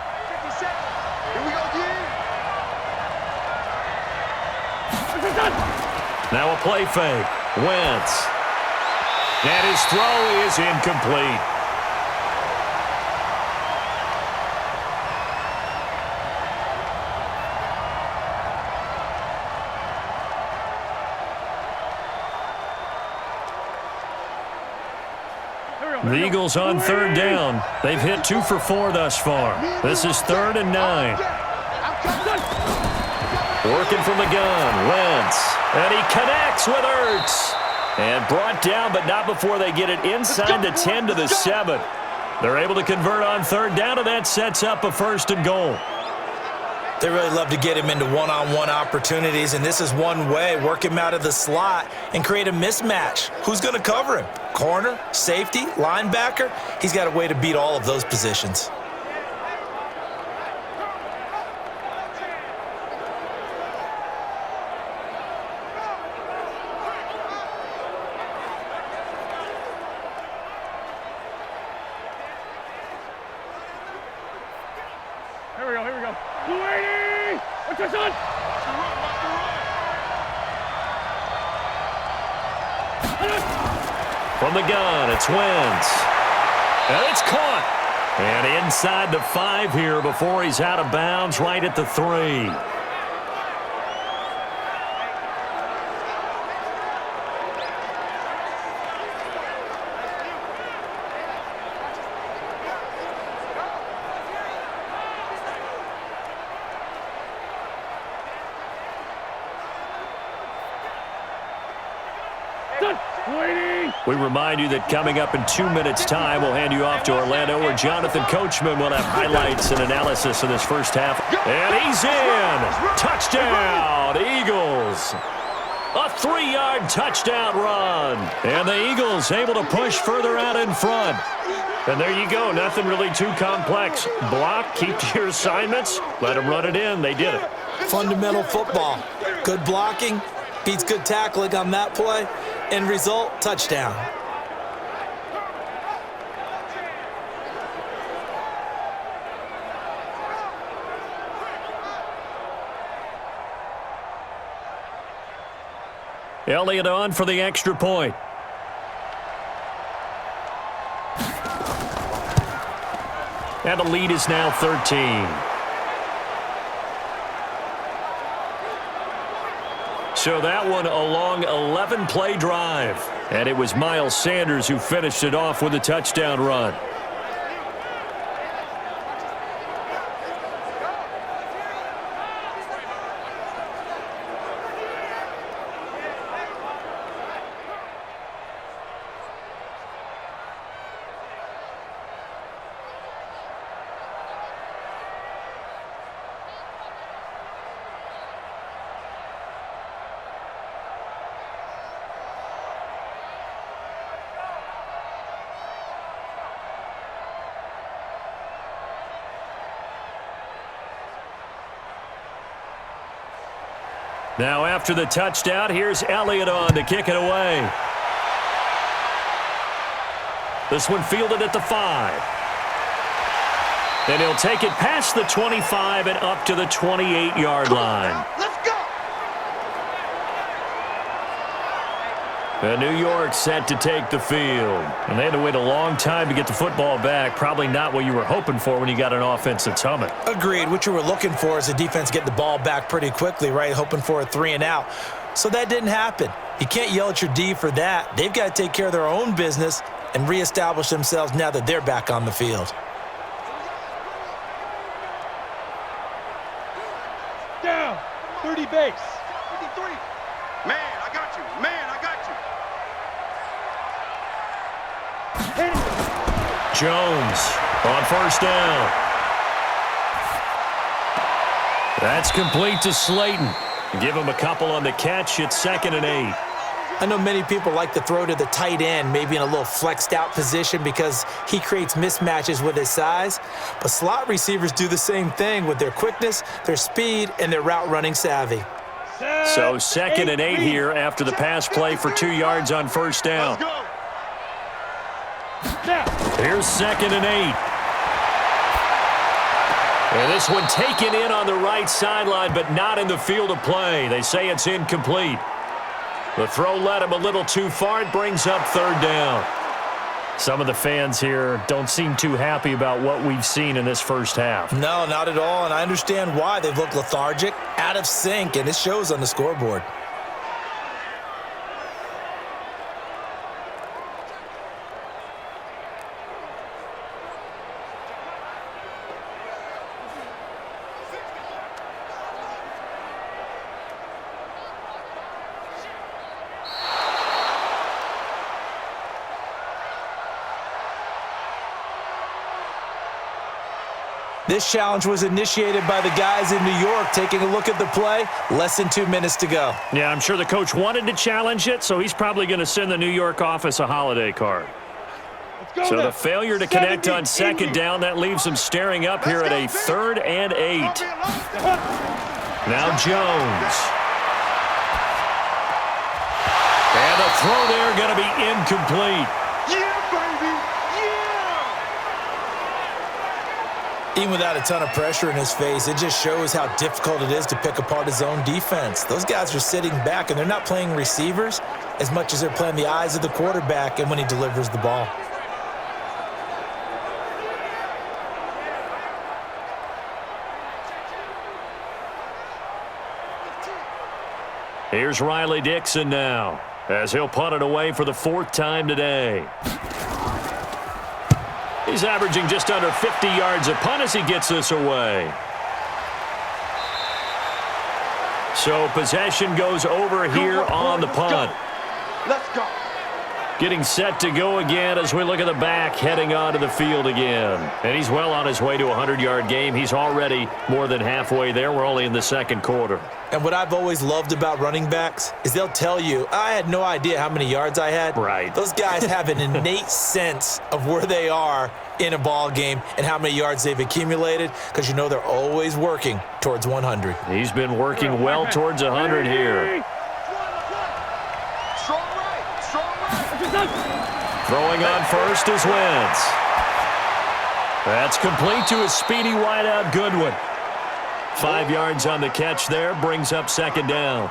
B: Now a play fake. Wentz. And his throw is incomplete. The Eagles on third down. They've hit 2 for 4 thus far. This is 3rd and 9. Working from the gun, Wentz. And he connects with Ertz. And brought down, but not before they get it inside the 10 to the 7. They're able to convert on third down, and that sets up a 1st and goal.
C: They really love to get him into one-on-one opportunities, and this is one way. Work him out of the slot and create a mismatch. Who's going to cover him? Corner, safety, linebacker? He's got a way to beat all of those positions.
A: Here we go. 280! What's this on?
B: From the gun, it's Wentz. And it's caught. And inside the 5 here before he's out of bounds, right at the 3. We remind you that coming up in 2 minutes' time, we'll hand you off to Orlando, where Jonathan Coachman will have highlights and analysis of this first half. And he's in! Touchdown, Eagles! A 3-yard touchdown run. And the Eagles able to push further out in front. And there you go. Nothing really too complex. Block, keep to your assignments, let them run it in. They did it.
C: Fundamental football. Good blocking beats good tackling on that play. End result, touchdown.
B: Elliott on for the extra point. And the lead is now 13. So that one a long 11-play drive. And it was Miles Sanders who finished it off with a touchdown run. Now after the touchdown, here's Elliott on to kick it away. This one fielded at the 5. Then he'll take it past the 25 and up to the 28-yard line.
D: Let's go!
B: And New York set to take the field. And they had to wait a long time to get the football back. Probably not what you were hoping for when you got an offense that's humming.
C: Agreed. What you were looking for is the defense get the ball back pretty quickly, right? Hoping for a 3 and out. So that didn't happen. You can't yell at your D for that. They've got to take care of their own business and reestablish themselves now that they're back on the field.
A: Down. 30 base.
D: 53. Man, I got you. Man, I got you.
B: Jones on first down. That's complete to Slayton. Give him a couple on the catch. It's 2nd and 8.
C: I know many people like to throw to the tight end, maybe in a little flexed out position because he creates mismatches with his size. But slot receivers do the same thing with their quickness, their speed, and their route running savvy.
B: So 2nd and 8 here after the pass play for 2 yards on first down. Here's 2nd and 8. And this one taken in on the right sideline, but not in the field of play. They say it's incomplete. The throw led him a little too far. It brings up 3rd down. Some of the fans here don't seem too happy about what we've seen in this first half.
C: No, not at all, and I understand why. They've looked lethargic, out of sync, and it shows on the scoreboard. This challenge was initiated by the guys in New York. Taking a look at the play, less than 2 minutes to go.
B: Yeah, I'm sure the coach wanted to challenge it, so he's probably going to send the New York office a holiday card. So the failure to connect on 2nd down, that leaves him staring up here at a 3rd and 8. Now Jones. And the throw there going to be incomplete.
D: Yeah, baby! Yeah!
C: Even without a ton of pressure in his face, it just shows how difficult it is to pick apart his own defense. Those guys are sitting back, and they're not playing receivers as much as they're playing the eyes of the quarterback and when he delivers the ball.
B: Here's Riley Dixon now, as he'll punt it away for the 4th time today. He's averaging just under 50 yards a punt as he gets this away. So possession goes over here on the punt.
D: Let's go.
B: Getting set to go again as we look at the back heading onto the field again. And he's well on his way to a 100-yard game. He's already more than halfway there. We're only in the 2nd quarter.
C: And what I've always loved about running backs is they'll tell you, I had no idea how many yards I had.
B: Right.
C: Those guys have an innate sense of where they are in a ball game and how many yards they've accumulated because you know they're always working towards 100.
B: He's been working well towards 100 here.
D: Strong right. Strong right.
B: Throwing on first is Wentz. That's complete to a speedy wideout Goodwin. 5 yards on the catch there, brings up 2nd down.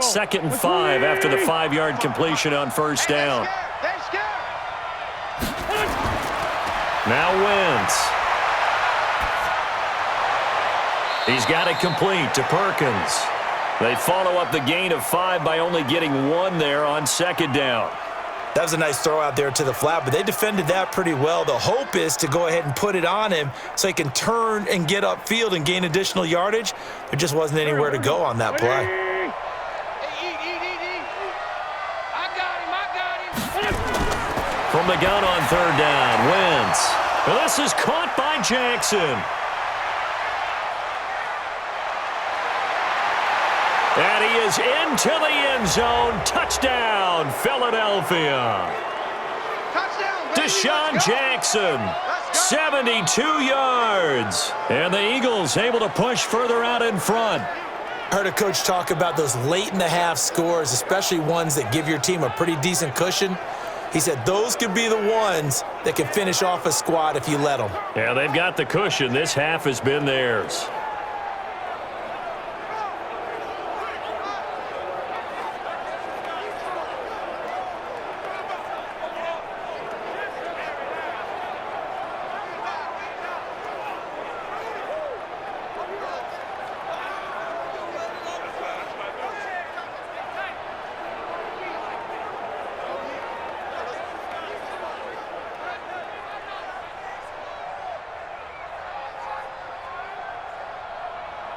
B: Second and 5 after the 5-yard completion on first down. Now Wentz. He's got it complete to Perkins. They follow up the gain of 5 by only getting 1 there on 2nd down.
C: That was a nice throw out there to the flat, but they defended that pretty well. The hope is to go ahead and put it on him so he can turn and get upfield and gain additional yardage. There just wasn't anywhere to go on that play.
B: From the gun on 3rd down, Wentz. Well, this is caught by Jackson. And he is into the end zone. Touchdown, Philadelphia.
D: Touchdown,
B: DeSean Jackson, 72 yards. And the Eagles able to push further out in front.
C: Heard a coach talk about those late-in-the-half scores, especially ones that give your team a pretty decent cushion. He said those could be the ones that can finish off a squad if you let them.
B: Yeah, they've got the cushion. This half has been theirs.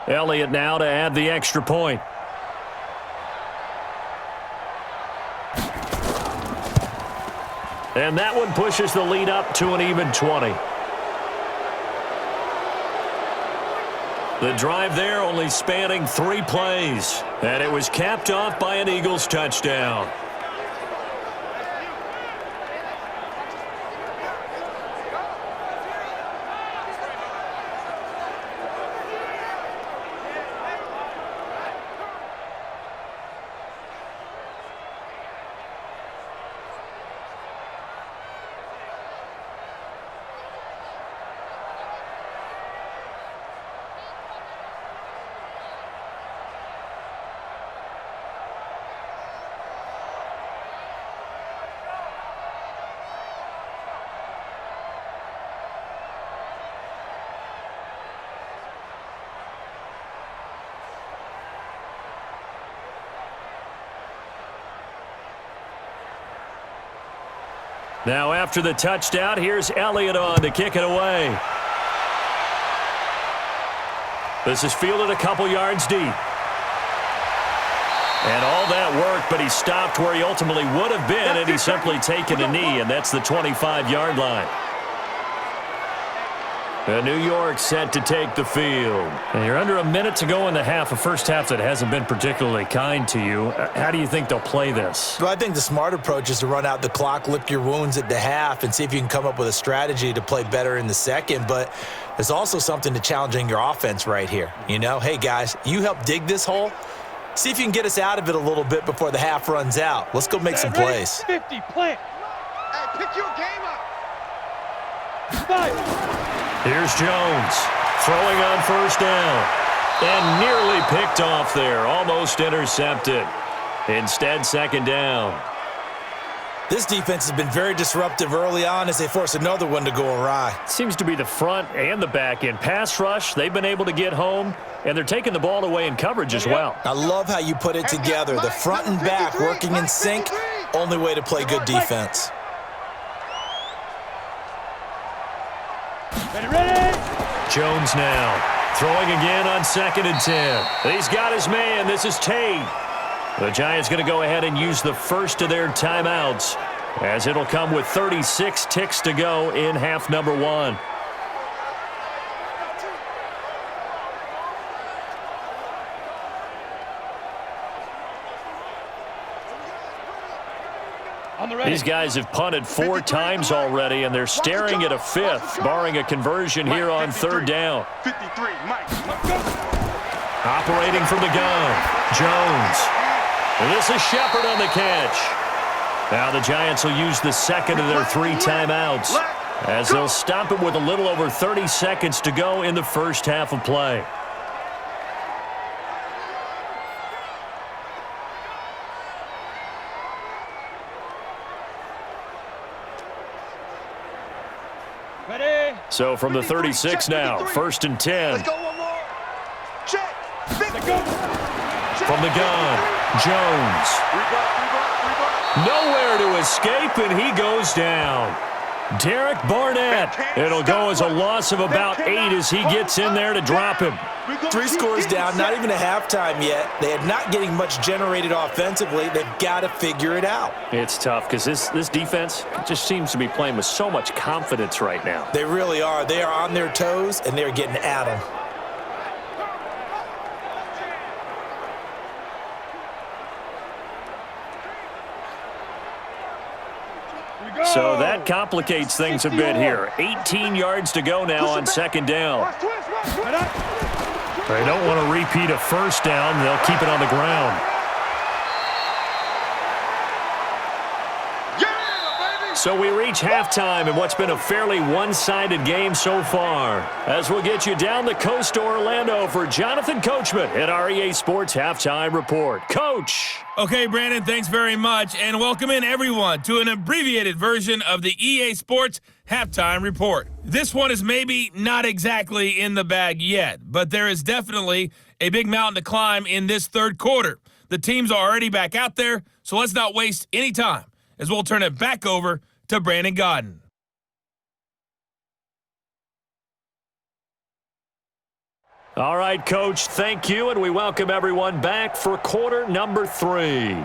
B: Elliott now to add the extra point. And that one pushes the lead up to an even 20. The drive there only spanning 3 plays. And it was capped off by an Eagles touchdown. Now after the touchdown, here's Elliott on to kick it away. This is fielded a couple yards deep. And all that work, but he stopped where he ultimately would have been, and he's simply taken a knee, and that's the 25-yard line. And New York set to take the field. And you're under a minute to go in the half, a first half that hasn't been particularly kind to you. How do you think they'll play this?
C: Well, I think the smart approach is to run out the clock, lick your wounds at the half, and see if you can come up with a strategy to play better in the second. But there's also something to challenging your offense right here. You know, hey, guys, you help dig this hole. See if you can get us out of it a little bit before the half runs out. Let's go make some plays.
A: 50, plant.
D: Hey, pick your game up.
A: 5.
B: Here's Jones throwing on first down and nearly picked off there, almost intercepted. Instead, second down.
C: This defense has been very disruptive early on as they force another one to go awry.
B: Seems to be the front and the back end. Pass rush, they've been able to get home, and they're taking the ball away in coverage as well.
C: I love how you put it together. The front and back working in sync, only way to play good defense.
A: Ready?
B: Jones now throwing again on 2nd and 10. He's got his man. This is Tate. The Giants going to go ahead and use the first of their timeouts, as it'll come with 36 ticks to go in half number 1. These guys have punted 4 times already, and they're staring at a 5th, barring a conversion here on 3rd down.
D: 53, Mike.
B: Operating from the gun, Jones. And this is Shepard on the catch. Now the Giants will use the second of their 3 timeouts, as they'll stop it with a little over 30 seconds to go in the first half of play.
A: Ready?
B: So from the 36 now, 1st and 10.
D: Let's go one more. Check.
B: From the gun, Jones. Nowhere to escape, and he goes down. Derek Barnett. It'll go as a loss of about 8 as he gets in there to drop him.
C: 3 scores down, not even a halftime yet. They are not getting much generated offensively. They've got to figure it out.
B: It's tough because this defense just seems to be playing with so much confidence right now.
C: They really are. They are on their toes, and they're getting at them.
B: So that complicates things a bit here. 18 yards to go now on 2nd down. They don't want to repeat a first down. They'll keep it on the ground. So we reach halftime in what's been a fairly one-sided game so far. As we'll get you down the coast to Orlando for Jonathan Coachman at our EA Sports Halftime Report. Coach!
F: Okay, Brandon, thanks very much, and welcome in everyone to an abbreviated version of the EA Sports Halftime Report. This one is maybe not exactly in the bag yet, but there is definitely a big mountain to climb in this third quarter. The teams are already back out there, so let's not waste any time as we'll turn it back over to Brandon Godden.
B: All right, Coach, thank you, and we welcome everyone back for quarter number 3.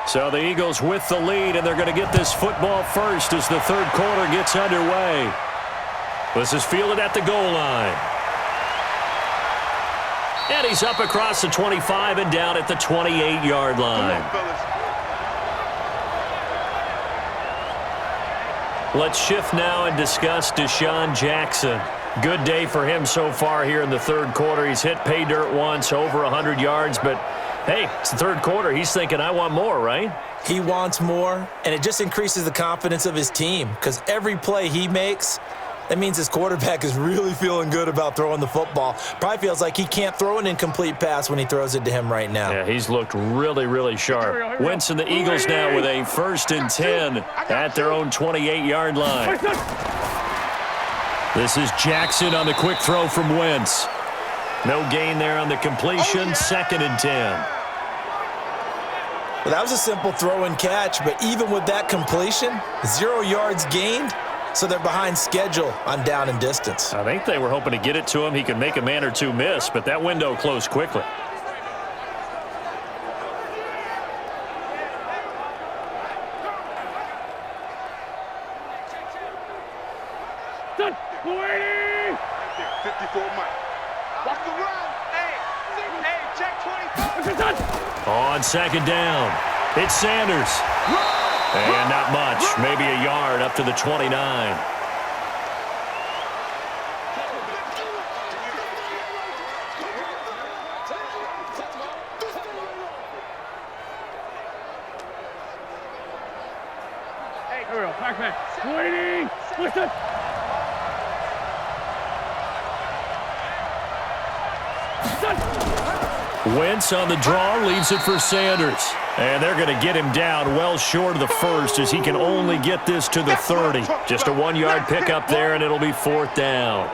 B: So the Eagles with the lead, and they're going to get this football first as the third quarter gets underway. This is fielded at the goal line. And he's up across the 25 and down at the 28-yard line. Let's shift now and discuss DeSean Jackson. Good day for him so far here in the third quarter. He's hit pay dirt once, over 100 yards, but hey, it's the third quarter. He's thinking, I want more, right?
C: He wants more, and it just increases the confidence of his team because every play he makes, that means his quarterback is really feeling good about throwing the football. Probably feels like he can't throw an incomplete pass when he throws it to him right now.
B: Yeah, he's looked really, really sharp. Wentz and the Eagles now with a 1st and 10 at their own 28-yard line. This is Jackson on the quick throw from Wentz. No gain there on the completion, 2nd and 10.
C: Well, that was a simple throw and catch, but even with that completion, 0 yards gained. So they're behind schedule on down and distance.
B: I think they were hoping to get it to him. He could make a man or two miss, but that window closed quickly.
A: Done.
D: 54 Mike. Watch the run. Hey, check 25.
B: On 2nd down, it's Sanders. And not much, maybe a yard up to the 29.
A: Hey, here we go. Pac-Man. Waiting. Listen.
B: Wentz on the draw, leaves it for Sanders. And they're going to get him down well short of the first as he can only get this to the 30. Just a 1-yard pickup there, and it'll be 4th down.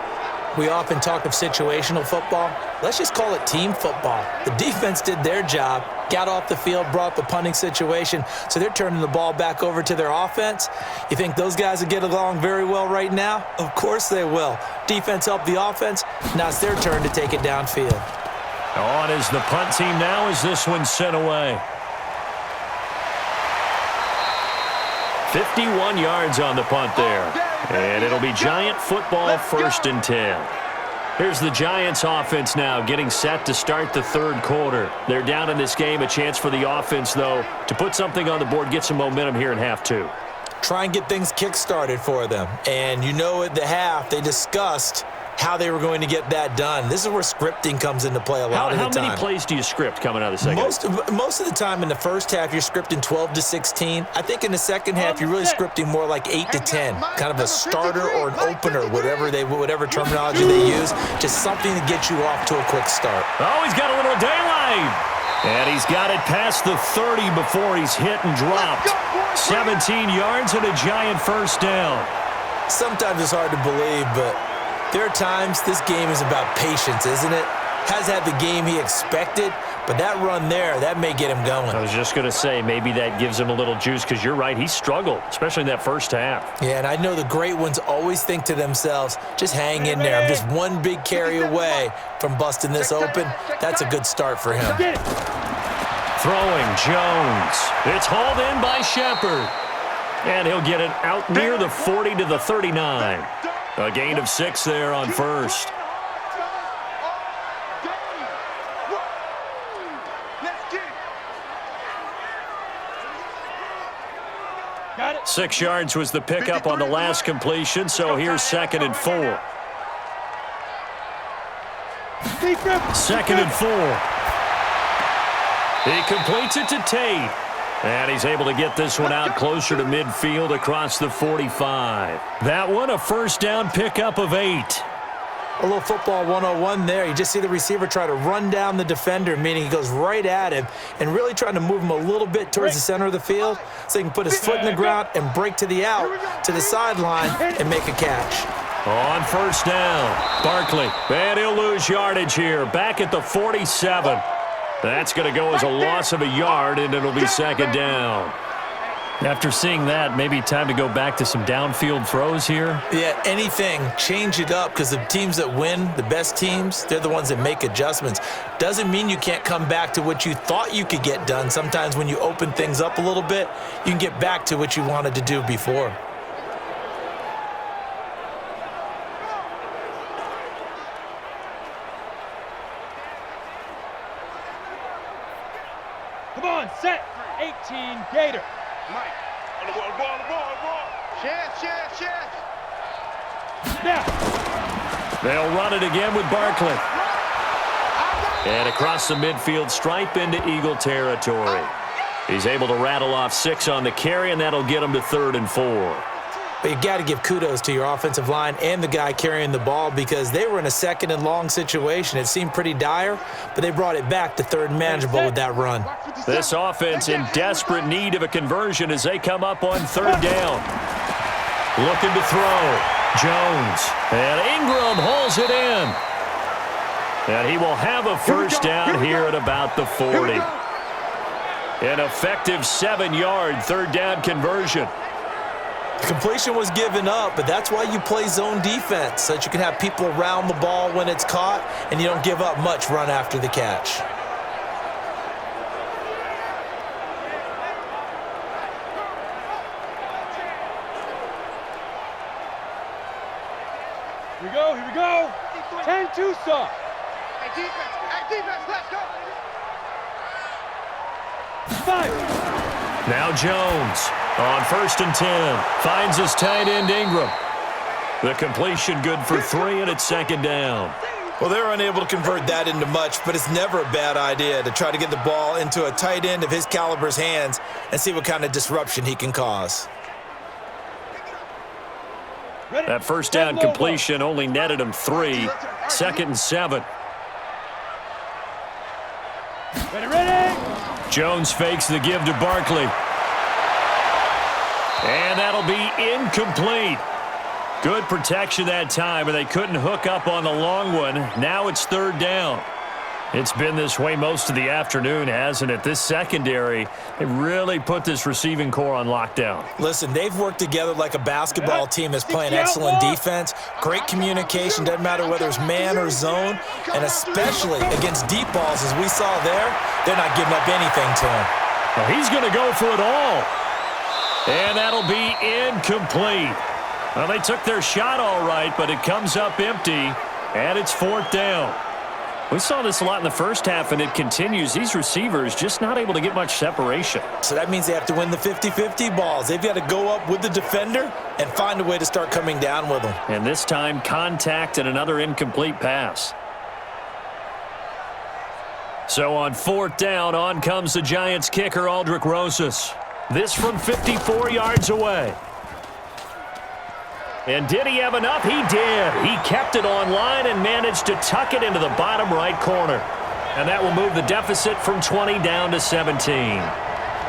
C: We often talk of situational football. Let's just call it team football. The defense did their job, got off the field, brought the punting situation, so they're turning the ball back over to their offense. You think those guys will get along very well right now? Of course they will. Defense helped the offense. Now it's their turn to take it downfield.
B: On is the punt team now as this one's sent away. 51 yards on the punt there. And it'll be Giant football, 1st and 10. Here's the Giants offense now getting set to start the third quarter. They're down in this game. A chance for the offense, though, to put something on the board, get some momentum here in half 2.
C: Try and get things kick-started for them. And you know at the half they discussed how they were going to get that done. This is where scripting comes into play a lot of the time.
B: How many plays do you script coming out of the second?
C: Most of the time in the first half, you're scripting 12 to 16. I think in the second half, you're really scripting more like 8 to 10. Kind of a starter or an opener, whatever terminology they use. Just something to get you off to a quick start.
B: Oh, he's got a little daylight. And he's got it past the 30 before he's hit and dropped. 17 yards and a Giant 1st down.
C: Sometimes it's hard to believe, but there are times this game is about patience, isn't it? Has had the game he expected, but that run there, that may get him going.
B: I was just going to say, maybe that gives him a little juice because you're right, he struggled, especially in that first half.
C: Yeah, and I know the great ones always think to themselves, just hang in there. I'm just one big carry away from busting this open. That's a good start for him.
B: Throwing, Jones. It's hauled in by Shepard. And he'll get it out near the 40 to the 39. A gain of 6 there on 1st.
A: Got it.
B: 6 yards was the pickup on the last completion, so here's 2nd and 4. 2nd and 4. He completes it to Tate. And he's able to get this one out closer to midfield across the 45. That one, a 1st down pickup of 8.
C: A little football 101 there. You just see the receiver try to run down the defender, meaning he goes right at him and really trying to move him a little bit towards the center of the field so he can put his foot in the ground and break to the out, to the sideline, and make a catch.
B: On 1st down, Barkley. And he'll lose yardage here, back at the 47. That's going to go as a loss of a yard, and it'll be 2nd down. After seeing that, maybe time to go back to some downfield throws here.
C: Yeah, anything. Change it up, because the teams that win, the best teams, they're the ones that make adjustments. Doesn't mean you can't come back to what you thought you could get done. Sometimes when you open things up a little bit, you can get back to what you wanted to do before.
A: Come on, set. 18, Gator.
D: Mike, on the ball. Chance.
A: Now.
B: They'll run it again with Barkley. And across the midfield stripe into Eagle territory. He's able to rattle off 6 on the carry, and that'll get him to 3rd and 4.
C: But you got to give kudos to your offensive line and the guy carrying the ball, because they were in a 2nd and long situation. It seemed pretty dire, but they brought it back to 3rd and manageable with that run.
B: This offense in desperate need of a conversion as they come up on 3rd down. Looking to throw. Jones. And Ingram hauls it in. And he will have a first down here at about the 40. An effective 7-yard 3rd down conversion.
C: The completion was given up, but that's why you play zone defense, so that you can have people around the ball when it's caught, and you don't give up much run after the catch.
A: Here we go. 10 Tucson.
D: Hey, defense, let's go.
A: 5.
B: Now Jones on 1st and 10. Finds his tight end Ingram. The completion good for 3, and it's 2nd down.
C: Well, they're unable to convert that into much, but it's never a bad idea to try to get the ball into a tight end of his caliber's hands and see what kind of disruption he can cause.
B: That first down completion only netted him 3. 2nd and 7.
A: Ready.
B: Jones fakes the give to Barkley. And that'll be incomplete. Good protection that time, and they couldn't hook up on the long one. Now it's 3rd down. It's been this way most of the afternoon, hasn't it? This secondary, they really put this receiving core on lockdown.
C: Listen, they've worked together like a basketball team that's playing excellent defense, great communication, doesn't matter whether it's man or zone, and especially against deep balls, as we saw there, they're not giving up anything to him.
B: Well, he's going to go for it all. And that'll be incomplete. Well, they took their shot all right, but it comes up empty, and it's 4th down. We saw this a lot in the first half, and it continues. These receivers just not able to get much separation.
C: So that means they have to win the 50-50 balls. They've got to go up with the defender and find a way to start coming down with them.
B: And this time, contact and another incomplete pass. So on 4th down, on comes the Giants kicker, Aldrick Rosas. This from 54 yards away. And did he have enough? He did. He kept it on line and managed to tuck it into the bottom right corner. And that will move the deficit from 20 down to 17.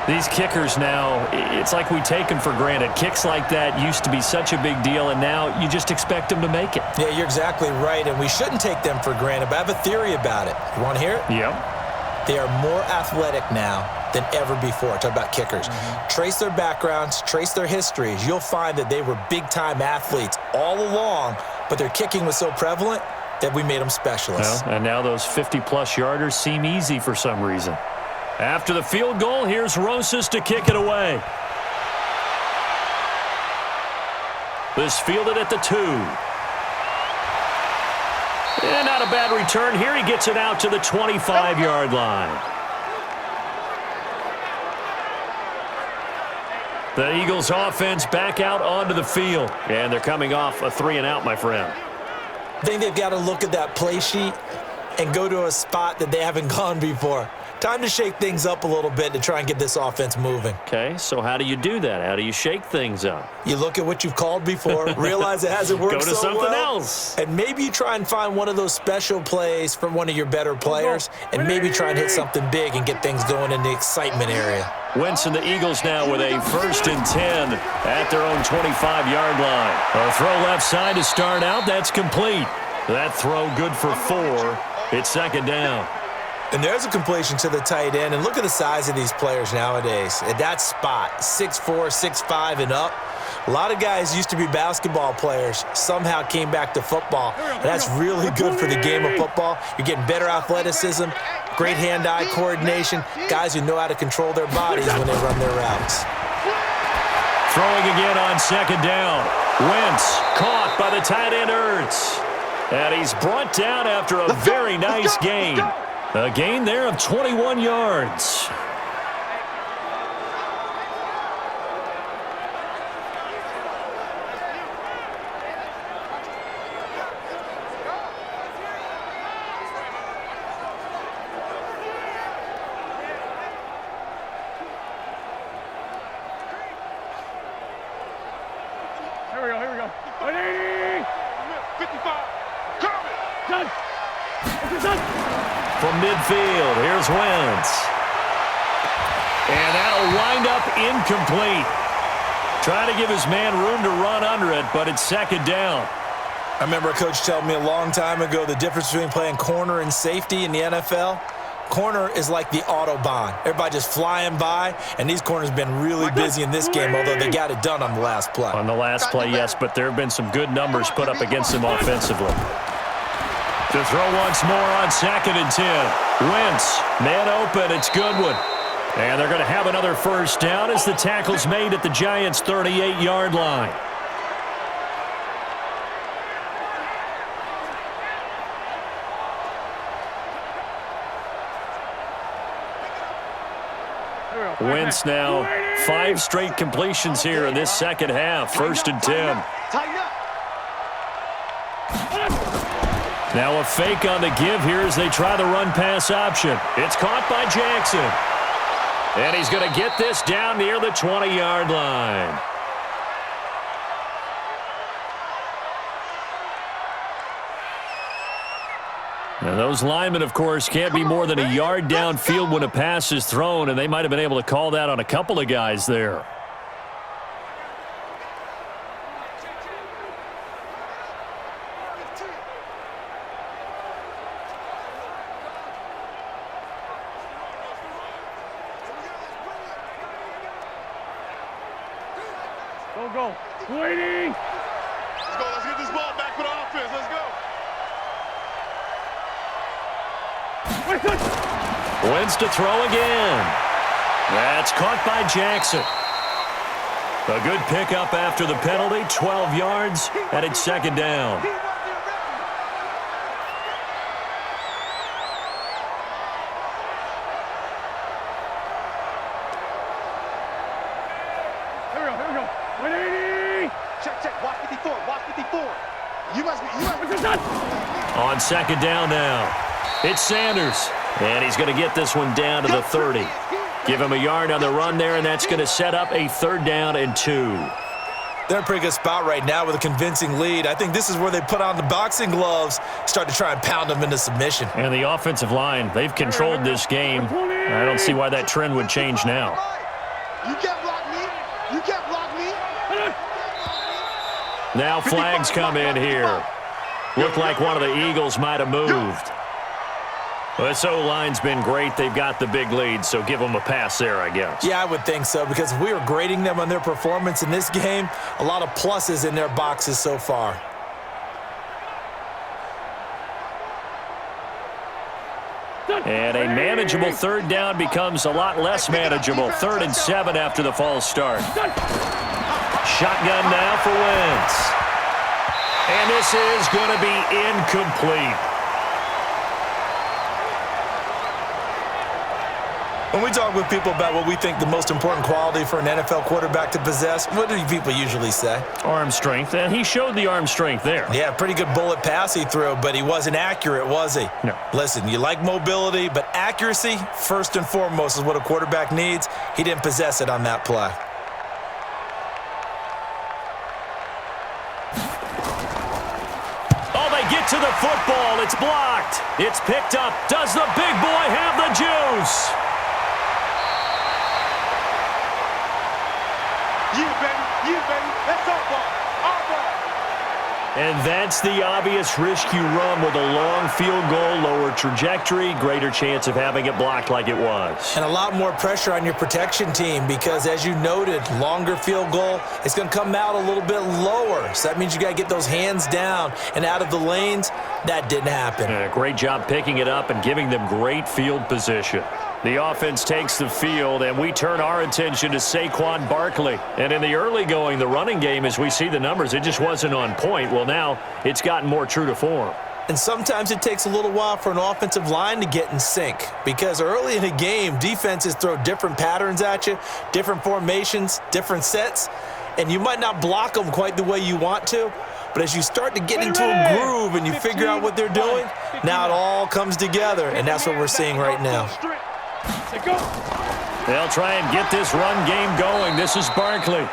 B: These kickers now, it's like we take them for granted. Kicks like that used to be such a big deal, and now you just expect them to make it.
C: Yeah, you're exactly right, and we shouldn't take them for granted, but I have a theory about it. You want to hear it?
B: Yep.
C: They are more athletic now than ever before. Talk about kickers. Trace their backgrounds, trace their histories. You'll find that they were big-time athletes all along, but their kicking was so prevalent that we made them specialists.
B: Well, and now those 50-plus yarders seem easy for some reason. After the field goal, here's Rosas to kick it away. This fielded at the 2. And not a bad return here. He gets it out to the 25-yard line. The Eagles offense back out onto the field. And they're coming off a 3-and-out, my friend.
C: I think they've got to look at that play sheet and go to a spot that they haven't gone before. Time to shake things up a little bit to try and get this offense moving.
B: Okay, so how do you do that? How do you shake things up?
C: You look at what you've called before, realize it hasn't worked so well.
B: Go to something else.
C: And maybe you try and find one of those special plays from one of your better players, and maybe try and hit something big and get things going in the excitement area.
B: Wentz and the Eagles now with a 1st and 10 at their own 25-yard line. A throw left side to start out. That's complete. That throw good for 4. It's 2nd down.
C: And there's a completion to the tight end. And look at the size of these players nowadays. At that spot, 6'4", 6'5", and up. A lot of guys used to be basketball players, somehow came back to football. And that's really good for the game of football. You're getting better athleticism, great hand-eye coordination, guys who know how to control their bodies when they run their routes.
B: Throwing again on second down. Wentz caught by the tight end Ertz. And he's brought down after a very nice gain. A gain there of 21 yards.
A: Here we go. 180!
D: 55. Coming.
A: Done. It's done.
B: From midfield, here's Wentz. And that'll wind up incomplete. Trying to give his man room to run under it, but it's second down.
C: I remember a coach telling me a long time ago the difference between playing corner and safety in the NFL. Corner is like the Autobahn. Everybody just flying by, and these corners have been really busy in this game, although they got it done on the last play.
B: On the last play, yes, but there have been some good numbers put up against them offensively. To throw once more on 2nd and 10. Wentz, man open, it's Goodwin. And they're going to have another first down as the tackle's made at the Giants' 38-yard line. Wentz now 5 straight completions here in this second half. 1st and 10. Now a fake on the give here as they try the run-pass option. It's caught by Jackson. And he's going to get this down near the 20-yard line. And those linemen, of course, can't be more than a yard downfield when a pass is thrown, and they might have been able to call that on a couple of guys there.
A: Go. 280!
D: Let's go. Let's get this ball back for the offense. Let's go.
B: Wentz to throw again. That's caught by Jackson. A good pickup after the penalty, 12 yards, and it's second down.
A: Here we go. 180!
D: Check. Watch 54. Watch 54. You must be.
B: On second down now. It's Sanders, and he's going to get this one down to the 30. Give him a yard on the run there, and that's going to set up a 3rd down and 2.
C: They're in a pretty good spot right now with a convincing lead. I think this is where they put on the boxing gloves, start to try and pound them into submission.
B: And the offensive line, they've controlled this game. I don't see why that trend would change now.
D: You can't block me. You can't block me.
B: Now flags come in here. Looked like one of the Eagles might have moved. Well, this O-line's been great. They've got the big lead, so give them a pass there, I guess.
C: Yeah, I would think so, because if we were grading them on their performance in this game, a lot of pluses in their boxes so far.
B: And a manageable 3rd down becomes a lot less manageable. 3rd and 7 after the false start. Shotgun now for Wentz. And this is going to be incomplete.
C: When we talk with people about what we think the most important quality for an NFL quarterback to possess, what do people usually say?
B: Arm strength, and he showed the arm strength there.
C: Yeah, pretty good bullet pass he threw, but he wasn't accurate, was he?
B: No.
C: Listen, you like mobility, but accuracy, first and foremost, is what a quarterback needs. He didn't possess it on that play.
B: Oh, they get to the football. It's blocked. It's picked up. Does the big boy have the juice?
D: You, baby. That's our ball. Our ball.
B: And that's the obvious risk you run with a long field goal, lower trajectory, greater chance of having it blocked like it was.
C: And a lot more pressure on your protection team because, as you noted, longer field goal, it's going to come out a little bit lower. So that means you got to get those hands down and out of the lanes. That didn't happen.
B: And a great job picking it up and giving them great field position. The offense takes the field, and we turn our attention to Saquon Barkley. And in the early going, the running game, as we see the numbers, it just wasn't on point. Well, now it's gotten more true to form.
C: And sometimes it takes a little while for an offensive line to get in sync because early in a game, defenses throw different patterns at you, different formations, different sets, and you might not block them quite the way you want to. But as you start to get into a groove and you figure out what they're doing, now it all comes together, and that's what we're seeing right now.
B: They'll try and get this run game going. This is Barkley.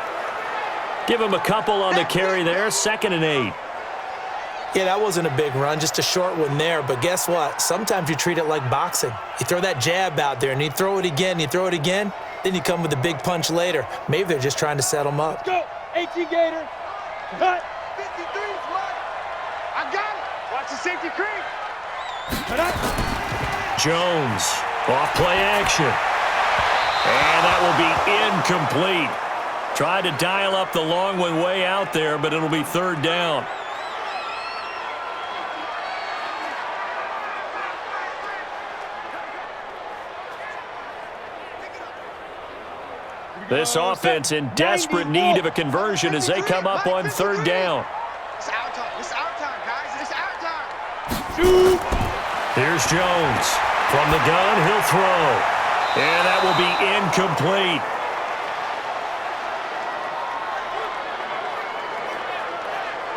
B: Give him a couple on the carry there, 2nd and 8.
C: Yeah, that wasn't a big run, just a short one there. But guess what? Sometimes you treat it like boxing. You throw that jab out there, and you throw it again, then you come with a big punch later. Maybe they're just trying to set them up.
A: Go, 18 Gator. Cut.
D: 53, what? I got it. Watch the safety creep.
B: Jones, off play action. And that will be incomplete. Tried to dial up the long one way out there, but it'll be 3rd down. This offense in desperate need of a conversion as they come up on 3rd down.
D: It's our time. It's our time, guys. It's our time.
B: Here's Jones. From the gun, he'll throw. And that will be incomplete.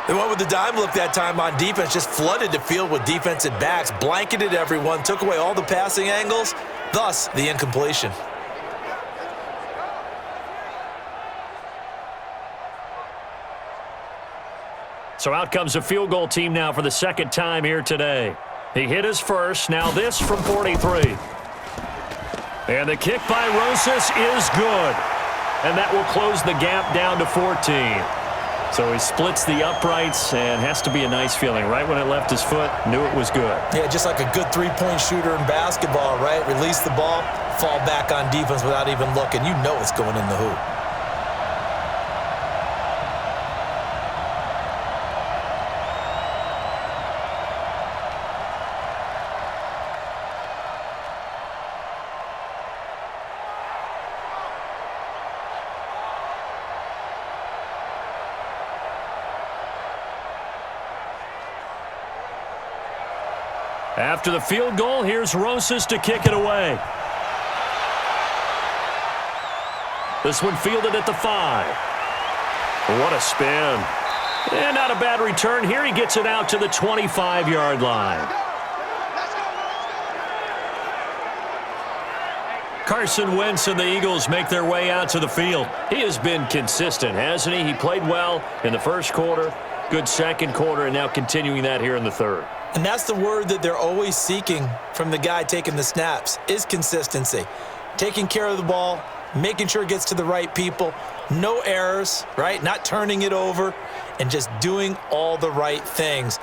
C: They went with the dime look that time on defense, just flooded the field with defensive backs, blanketed everyone, took away all the passing angles, thus the incompletion.
B: So out comes a field goal team now for the 2nd time here today. He hit his first, now this from 43. And the kick by Rosas is good. And that will close the gap down to 14. So he splits the uprights and has to be a nice feeling. Right when it left his foot, knew it was good.
C: Yeah, just like a good three-point shooter in basketball, right? Release the ball, fall back on defense without even looking. You know it's going in the hoop.
B: After the field goal, here's Rosas to kick it away. This one fielded at the 5. What a spin. And not a bad return here. He gets it out to the 25-yard line. Carson Wentz and the Eagles make their way out to the field. He has been consistent, hasn't he? He played well in the first quarter, good 2nd quarter, and now continuing that here in the 3rd.
C: And that's the word that they're always seeking from the guy taking the snaps, is consistency. Taking care of the ball, making sure it gets to the right people, no errors, right? Not turning it over, and just doing all the right things.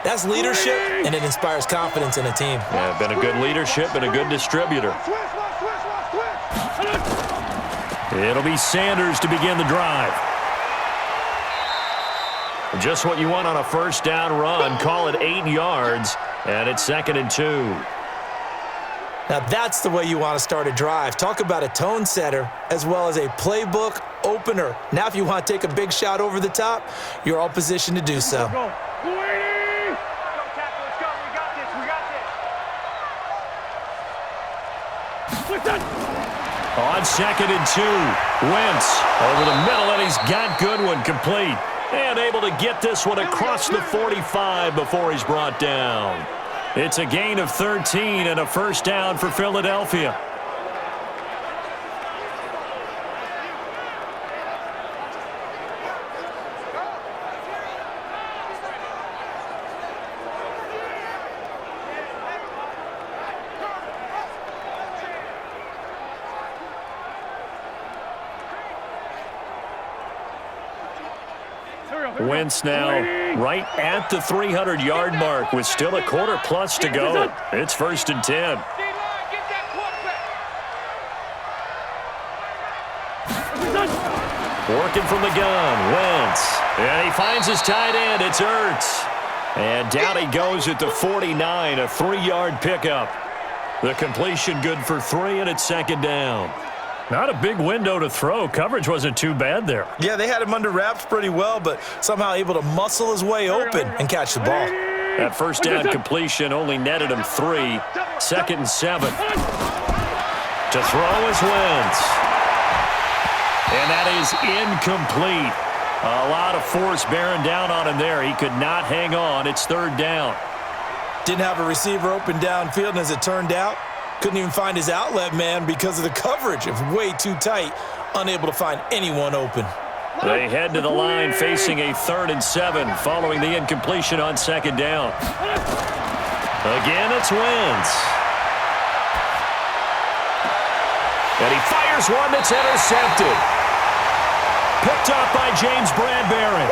C: That's leadership, and it inspires confidence in a team.
B: Yeah, been a good leadership and a good distributor. It'll be Sanders to begin the drive. Just what you want on a 1st down run. Call it 8 yards, and it's 2nd and 2.
C: Now that's the way you want to start a drive. Talk about a tone setter as well as a playbook opener. Now if you want to take a big shot over the top, you're all positioned to do so.
A: Go, Tackle, let's go.
B: On 2nd and 2, Wentz over the middle, and he's got Goodwin complete. And able to get this one across the 45 before he's brought down. It's a gain of 13 and a 1st down for Philadelphia. Wentz now right at the 300-yard mark with still a quarter plus to go. It's 1st and 10. Working from the gun, Wentz. And he finds his tight end. It's Ertz. And down he goes at the 49, a 3-yard pickup. The completion good for 3, and it's 2nd down. Not a big window to throw. Coverage wasn't too bad there.
C: Yeah, they had him under wraps pretty well, but somehow able to muscle his way open and catch the ball.
B: That 1st down completion only netted him 3. 2nd and 7. To throw is Wentz. And that is incomplete. A lot of force bearing down on him there. He could not hang on. It's 3rd down.
C: Didn't have a receiver open downfield, and as it turned out, couldn't even find his outlet man because of the coverage. It was way too tight, unable to find anyone open.
B: They head to the line facing a 3rd and 7 following the incompletion on 2nd down. Again, it's Wentz. And he fires one that's intercepted. Picked off by James Bradbury.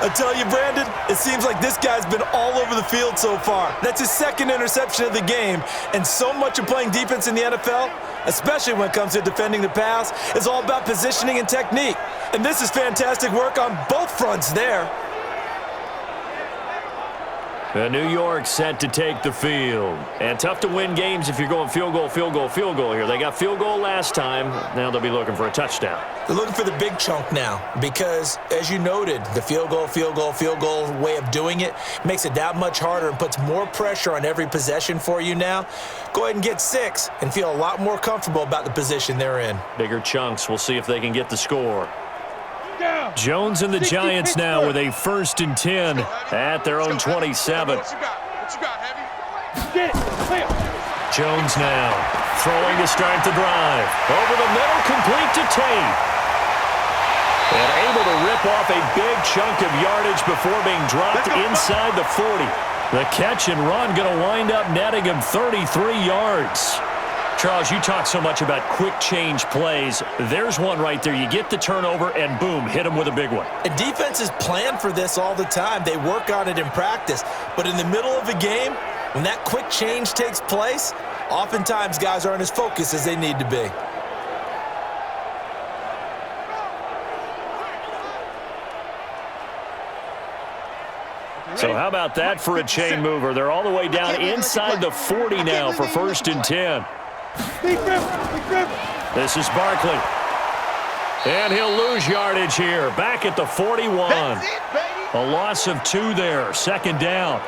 C: I tell you, Brandon, it seems like this guy's been all over the field so far. That's his 2nd interception of the game, and so much of playing defense in the NFL, especially when it comes to defending the pass, is all about positioning and technique. And this is fantastic work on both fronts there.
B: New York set to take the field. And tough to win games if you're going field goal, field goal, field goal here. They got field goal last time. Now they'll be looking for a touchdown.
C: They're looking for the big chunk now because, as you noted, the field goal, field goal, field goal way of doing it makes it that much harder and puts more pressure on every possession for you now. Go ahead and get 6 and feel a lot more comfortable about the position they're in.
B: Bigger chunks. We'll see if they can get the score. Jones and the Giants now with a 1st and 10 at their own 27. Jones now throwing to start the drive. Over the middle, complete to Tate. And able to rip off a big chunk of yardage before being dropped inside the 40. The catch and run going to wind up netting him 33 yards. Charles, you talk so much about quick change plays. There's one right there. You get the turnover, and boom, hit him with a big one.
C: And defenses plan for this all the time. They work on it in practice. But in the middle of a game, when that quick change takes place, oftentimes guys aren't as focused as they need to be.
B: So how about that for a chain mover? They're all the way down inside the 40 now for 1st and 10. This is Barkley. And he'll lose yardage here. Back at the 41. A loss of 2 there. 2nd down.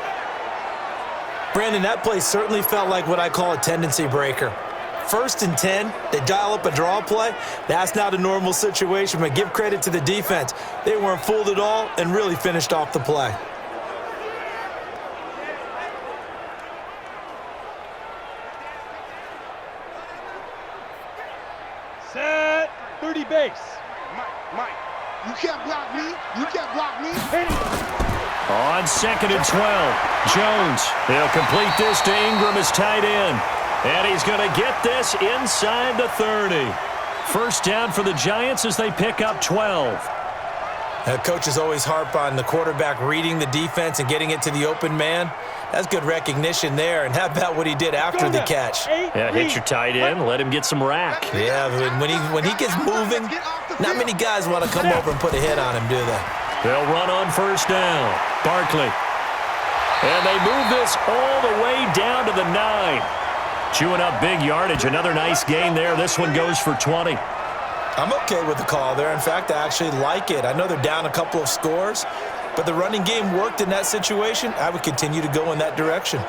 C: Brandon, that play certainly felt like what I call a tendency breaker. 1st and 10, they dial up a draw play. That's not a normal situation, but give credit to the defense. They weren't fooled at all and really finished off the play.
A: Set 30 base.
D: Mike, you can't block me. You can't block me.
B: On 2nd and 12, Jones. He'll complete this to Ingram as tight end. And he's going to get this inside the 30. 1st down for the Giants as they pick up 12.
C: Coaches always harp on the quarterback reading the defense and getting it to the open man. That's good recognition there. And how about what he did after the catch?
B: Yeah, hit your tight end, let him get some rack.
C: Yeah, when he gets moving, not many guys want to come over and put a hit on him, do they?
B: They'll run on 1st down. Barkley. And they move this all the way down to the 9. Chewing up big yardage. Another nice gain there. This one goes for 20.
C: I'm okay with the call there. In fact, I actually like it. I know they're down a couple of scores, but the running game worked in that situation. I would continue to go in that direction.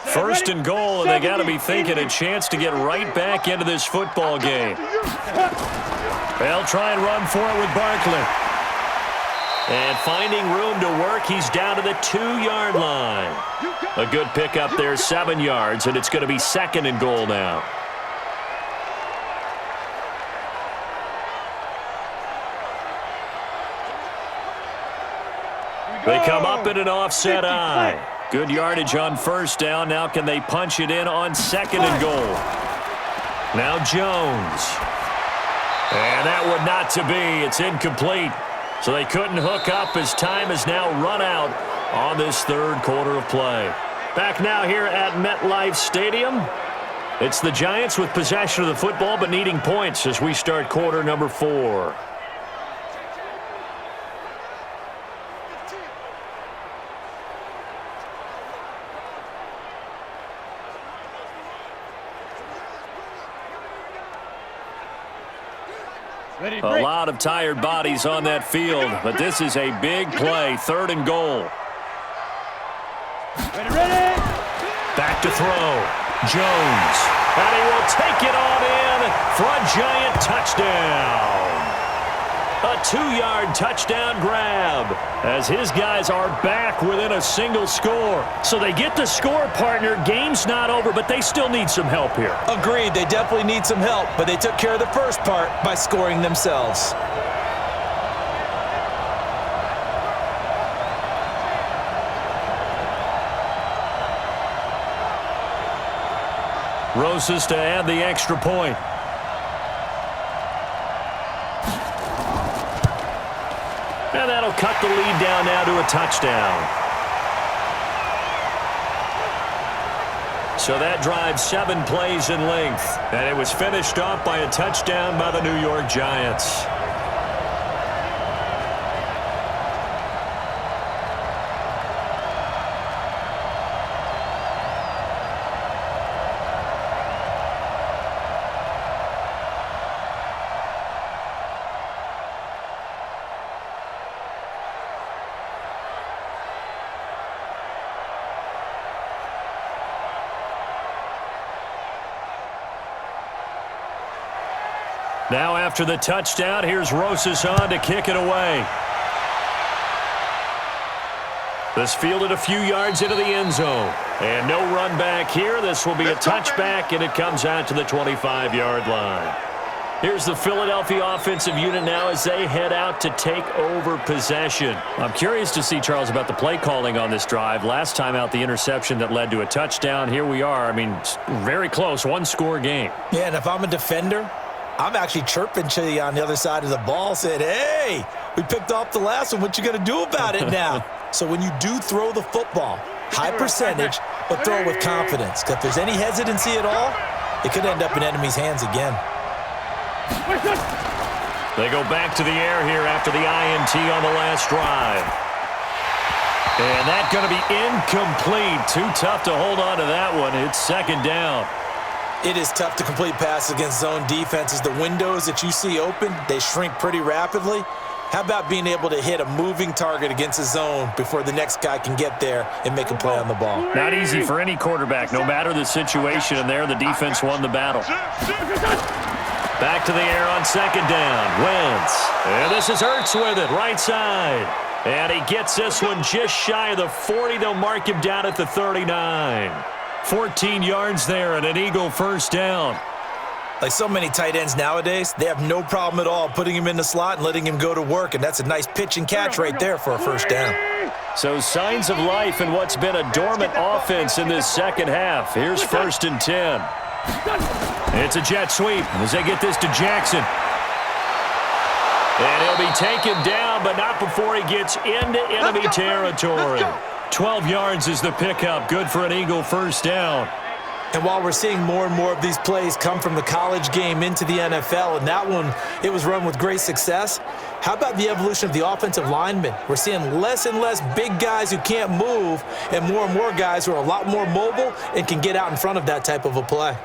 B: First and goal, and they got to be thinking a chance to get right back into this football game. They'll try and run for it with Barkley. And finding room to work, he's down to the 2-yard line. A good pickup there, 7 yards, and it's going to be 2nd and goal now. They come up in an offset eye. Good yardage on first down. Now can they punch it in on second and goal? Now Jones. And that one not to be. It's incomplete. So they couldn't hook up as time is now run out on this third quarter of play. Back now here at MetLife Stadium. It's the Giants with possession of the football but needing points as we start quarter number 4. A lot of tired bodies on that field, but this is a big play, third and goal. Back to throw. Jones. And he will take it on in for a Giant touchdown. A 2-yard touchdown grab as his guys are back within a single score. So they get the score, partner. Game's not over, but they still need some help here.
C: Agreed. They definitely need some help, but they took care of the first part by scoring themselves.
B: Rosas to add the extra point. And that'll cut the lead down now to a touchdown. So that drive 7 plays in length. And it was finished off by a touchdown by the New York Giants. Now after the touchdown, here's Rosas on to kick it away. This fielded a few yards into the end zone. And no run back here. This will be a touchback, and it comes out to the 25-yard line. Here's the Philadelphia offensive unit now as they head out to take over possession. I'm curious to see, Charles, about the play calling on this drive. Last time out, the interception that led to a touchdown. Here we are. I mean, very close, one-score game.
C: Yeah, and if I'm a defender, I'm actually chirping to you on the other side of the ball, saying, hey, we picked off the last one. What you going to do about it now? So when you do throw the football, high percentage, but throw it with confidence. Because if there's any hesitancy at all, it could end up in enemy's hands again.
B: They go back to the air here after the INT on the last drive. And that's going to be incomplete. Too tough to hold on to that one. It's second down.
C: It is tough to complete passes against zone defenses. The windows that you see open, they shrink pretty rapidly. How about being able to hit a moving target against a zone before the next guy can get there and make a play on the ball?
B: Not easy for any quarterback, no matter the situation, and there the defense won the battle. Back to the air on second down. Wentz. And this is Ertz with it, right side. And he gets this one just shy of the 40. They'll mark him down at the 39. 14 yards there and an Eagle first down.
C: Like so many tight ends nowadays, they have no problem at all putting him in the slot and letting him go to work, and that's a nice pitch and catch right there for a first down.
B: So signs of life in what's been a dormant offense in this second half. Here's 1st and 10. It's a jet sweep as they get this to Jackson. And he'll be taken down, but not before he gets into enemy territory. 12 yards is the pickup. Good for an Eagle first down.
C: And while we're seeing more and more of these plays come from the college game into the NFL, and that one, it was run with great success, how about the evolution of the offensive linemen? We're seeing less and less big guys who can't move and more guys who are a lot more mobile and can get out in front of that type of a play.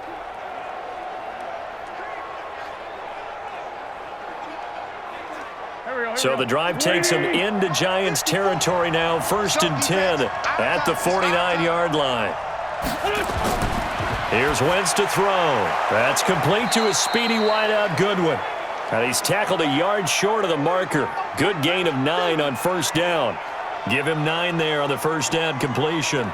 B: So the drive takes them into Giants territory now. 1st and 10 at the 49-yard line. Here's Wentz to throw. That's complete to a speedy wideout Goodwin. And he's tackled a yard short of the marker. Good gain of 9 on first down. Give him 9 there on the first down completion.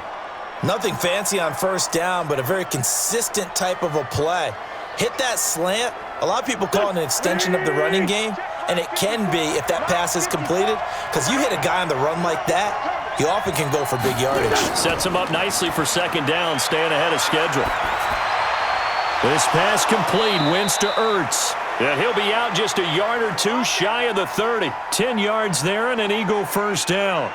C: Nothing fancy on first down, but a very consistent type of a play. Hit that slant. A lot of people call it an extension of the running game. And it can be if that pass is completed, because you hit a guy on the run like that, he often can go for big yardage.
B: Sets him up nicely for second down, staying ahead of schedule. This pass complete, wins to Ertz. And he'll be out just a yard or two shy of the 30. 10 yards there and an Eagle first down.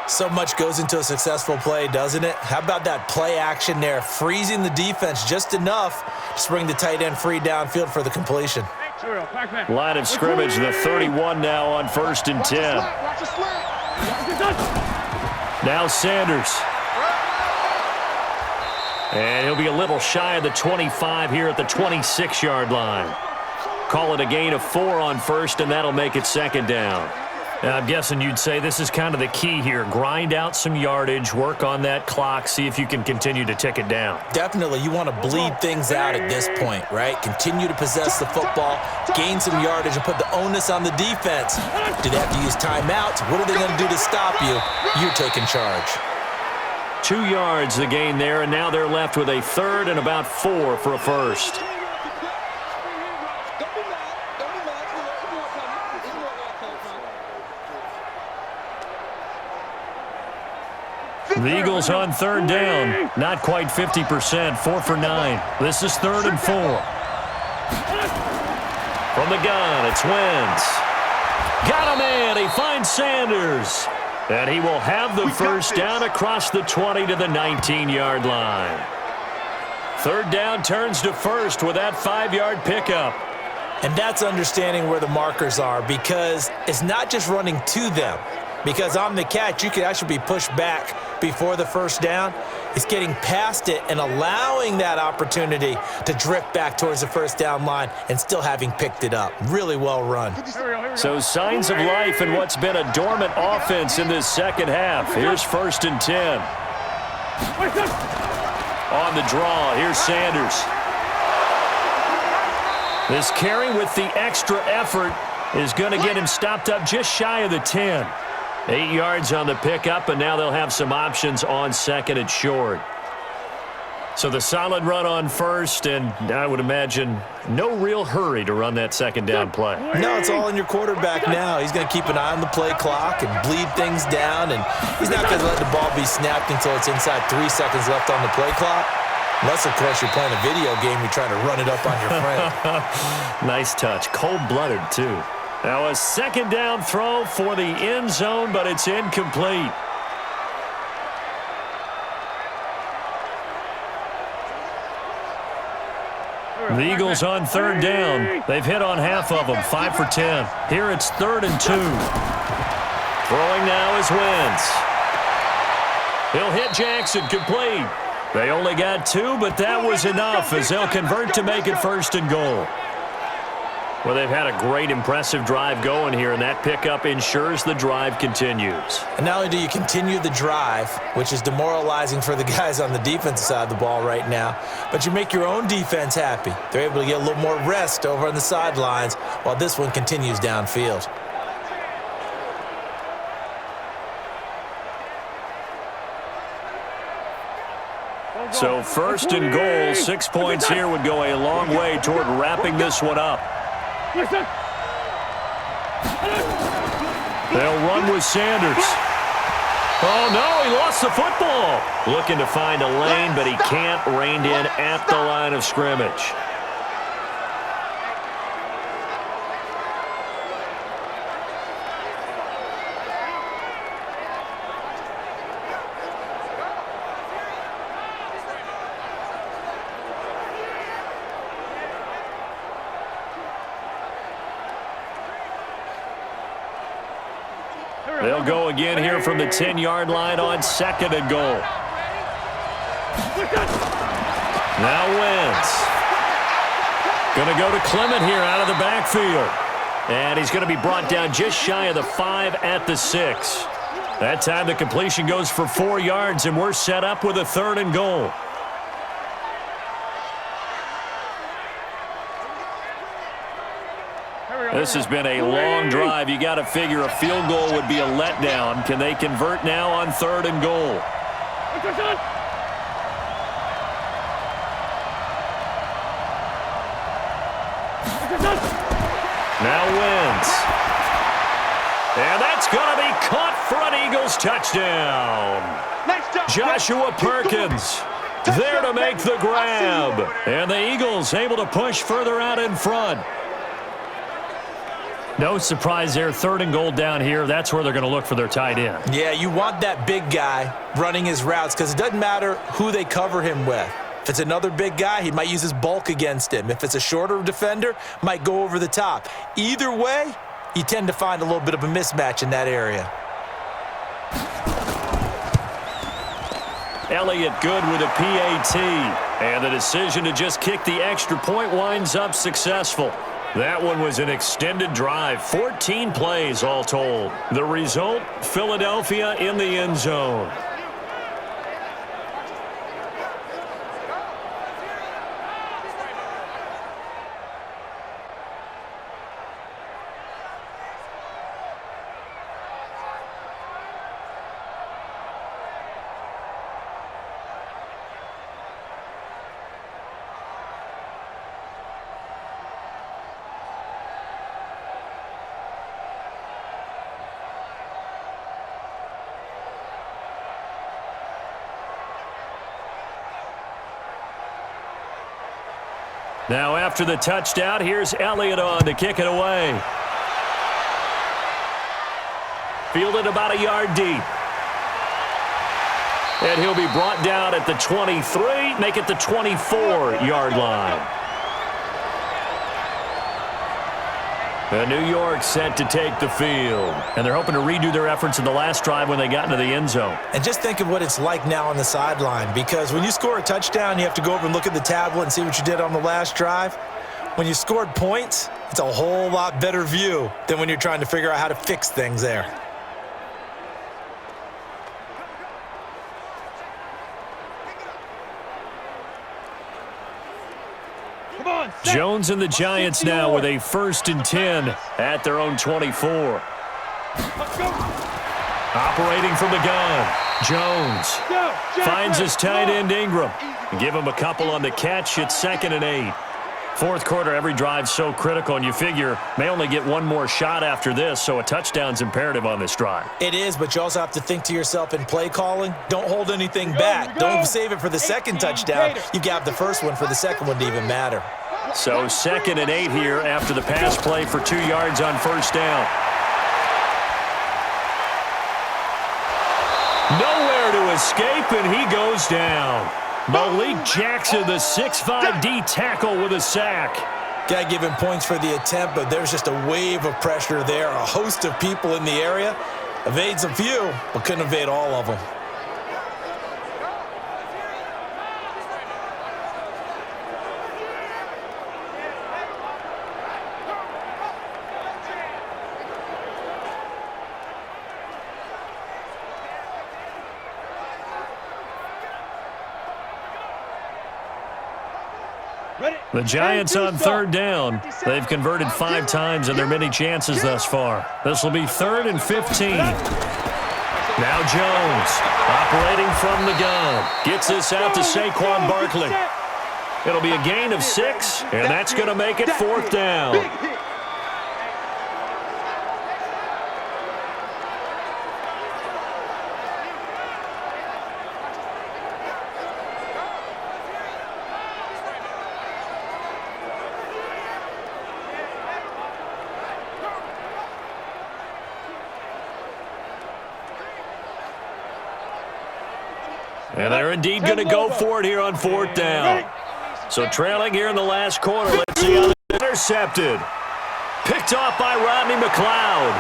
C: So much goes into a successful play, doesn't it? How about that play action there, freezing the defense just enough to bring the tight end free downfield for the completion.
B: Line of scrimmage, the 31 now on 1st and 10. Now Sanders. And he'll be a little shy of the 25 here at the 26-yard line. Call it a gain of 4 on 1st, and that'll make it 2nd down. I'm guessing you'd say this is kind of the key here. Grind out some yardage, work on that clock, see if you can continue to tick it down.
C: Definitely. You want to bleed things out at this point, right? Continue to possess the football, gain some yardage, and put the onus on the defense. Do they have to use timeouts? What are they going to do to stop you? You're taking charge.
B: 2 yards the gain there, and now they're left with a 3rd and about 4 for a first. The Eagles on 3rd down. Not quite 50%, 4 for 9. This is 3rd and 4. From the gun, it's Wentz. Got a man, he finds Sanders. And he will have the first down across the 20 to the 19-yard line. 3rd down turns to 1st with that 5-yard pickup.
C: And that's understanding where the markers are, because it's not just running to them. Because on the catch, you could actually be pushed back before the first down. It's getting past it and allowing that opportunity to drift back towards the first down line and still having picked it up. Really well run.
B: So signs of life in what's been a dormant offense in this second half. Here's 1st and 10. On the draw, here's Sanders. This carry with the extra effort is going to get him stopped up just shy of the 10. 8 yards on the pickup, and now they'll have some options on 2nd and short. So the solid run on 1st, and I would imagine no real hurry to run that 2nd down play.
C: No, it's all in your quarterback now. He's going to keep an eye on the play clock and bleed things down, and he's not going to let the ball be snapped until it's inside 3 seconds left on the play clock. Unless, of course, you're playing a video game, you're trying to run it up on your friend.
B: Nice touch. Cold-blooded, too. Now a 2nd down throw for the end zone, but it's incomplete. The Eagles on 3rd down. They've hit on half of them, 5 for 10. Here it's 3rd and 2. Throwing now is Wentz. He'll hit Jackson, complete. They only got 2, but that was enough as they'll convert to make it 1st and goal. Well, they've had a great, impressive drive going here, and that pickup ensures the drive continues.
C: And not only do you continue the drive, which is demoralizing for the guys on the defensive side of the ball right now, but you make your own defense happy. They're able to get a little more rest over on the sidelines while this one continues downfield.
B: So 1st and goal, 6 points here would go a long way toward wrapping this one up. They'll run with Sanders. Oh, no, he lost the football. Looking to find a lane, but he can't. Reined in at the line of scrimmage. They'll go again here from the 10-yard line on 2nd and goal. Now Wentz. Going to go to Clement here out of the backfield. And he's going to be brought down just shy of the 5 at the 6. That time the completion goes for 4 yards, and we're set up with a 3rd and goal. This has been a long drive. You got to figure a field goal would be a letdown. Can they convert now on 3rd and goal? Now Wentz. touchdown.
D: Nice job.
B: Joshua Perkins there to make the grab. And the Eagles able to push further out in front. No surprise there, 3rd and goal down here. That's where they're going to look for their tight end.
C: Yeah, you want that big guy running his routes because it doesn't matter who they cover him with. If it's another big guy, he might use his bulk against him. If it's a shorter defender, might go over the top. Either way, you tend to find a little bit of a mismatch in that area.
B: Elliott good with a PAT. And the decision to just kick the extra point winds up successful. That one was an extended drive, 14 plays all told. The result, Philadelphia in the end zone. Now after the touchdown, here's Elliott on to kick it away. Fielded about a yard deep. And he'll be brought down at the 23, make it the 24-yard line. And New York set to take the field. And they're hoping to redo their efforts in the last drive when they got into the end zone.
C: And just think of what it's like now on the sideline, because when you score a touchdown, you have to go over and look at the tablet and see what you did on the last drive. When you scored points, it's a whole lot better view than when you're trying to figure out how to fix things there.
B: Jones and the Giants now with a 1st and 10 at their own 24. Operating from the gun, Jones finds his tight end Ingram. Give him a couple on the catch. It's 2nd and 8. 4th quarter, every drive's so critical, and you figure may only get one more shot after this, so a touchdown's imperative on this drive.
C: It is, but you also have to think to yourself in play calling, don't hold anything back. Don't save it for the second touchdown. You've got the first one for the second one to even matter.
B: So 2nd and 8 here after the pass play for 2 yards on 1st down. Nowhere to escape, and he goes down. Malik Jackson, the 6'5" D tackle with a sack.
C: Got to give him points for the attempt, but there's just a wave of pressure there. A host of people in the area. Evades a few, but couldn't evade all of them.
B: The Giants on 3rd down. They've converted 5 times in their many chances thus far. This will be 3rd and 15. Now Jones operating from the gun. Gets this out to Saquon Barkley. It'll be a gain of 6, and that's going to make it 4th down. And they're indeed going to go for it here on 4th down. So trailing here in the last quarter. Let's see how they're intercepted. Picked off by Rodney McLeod.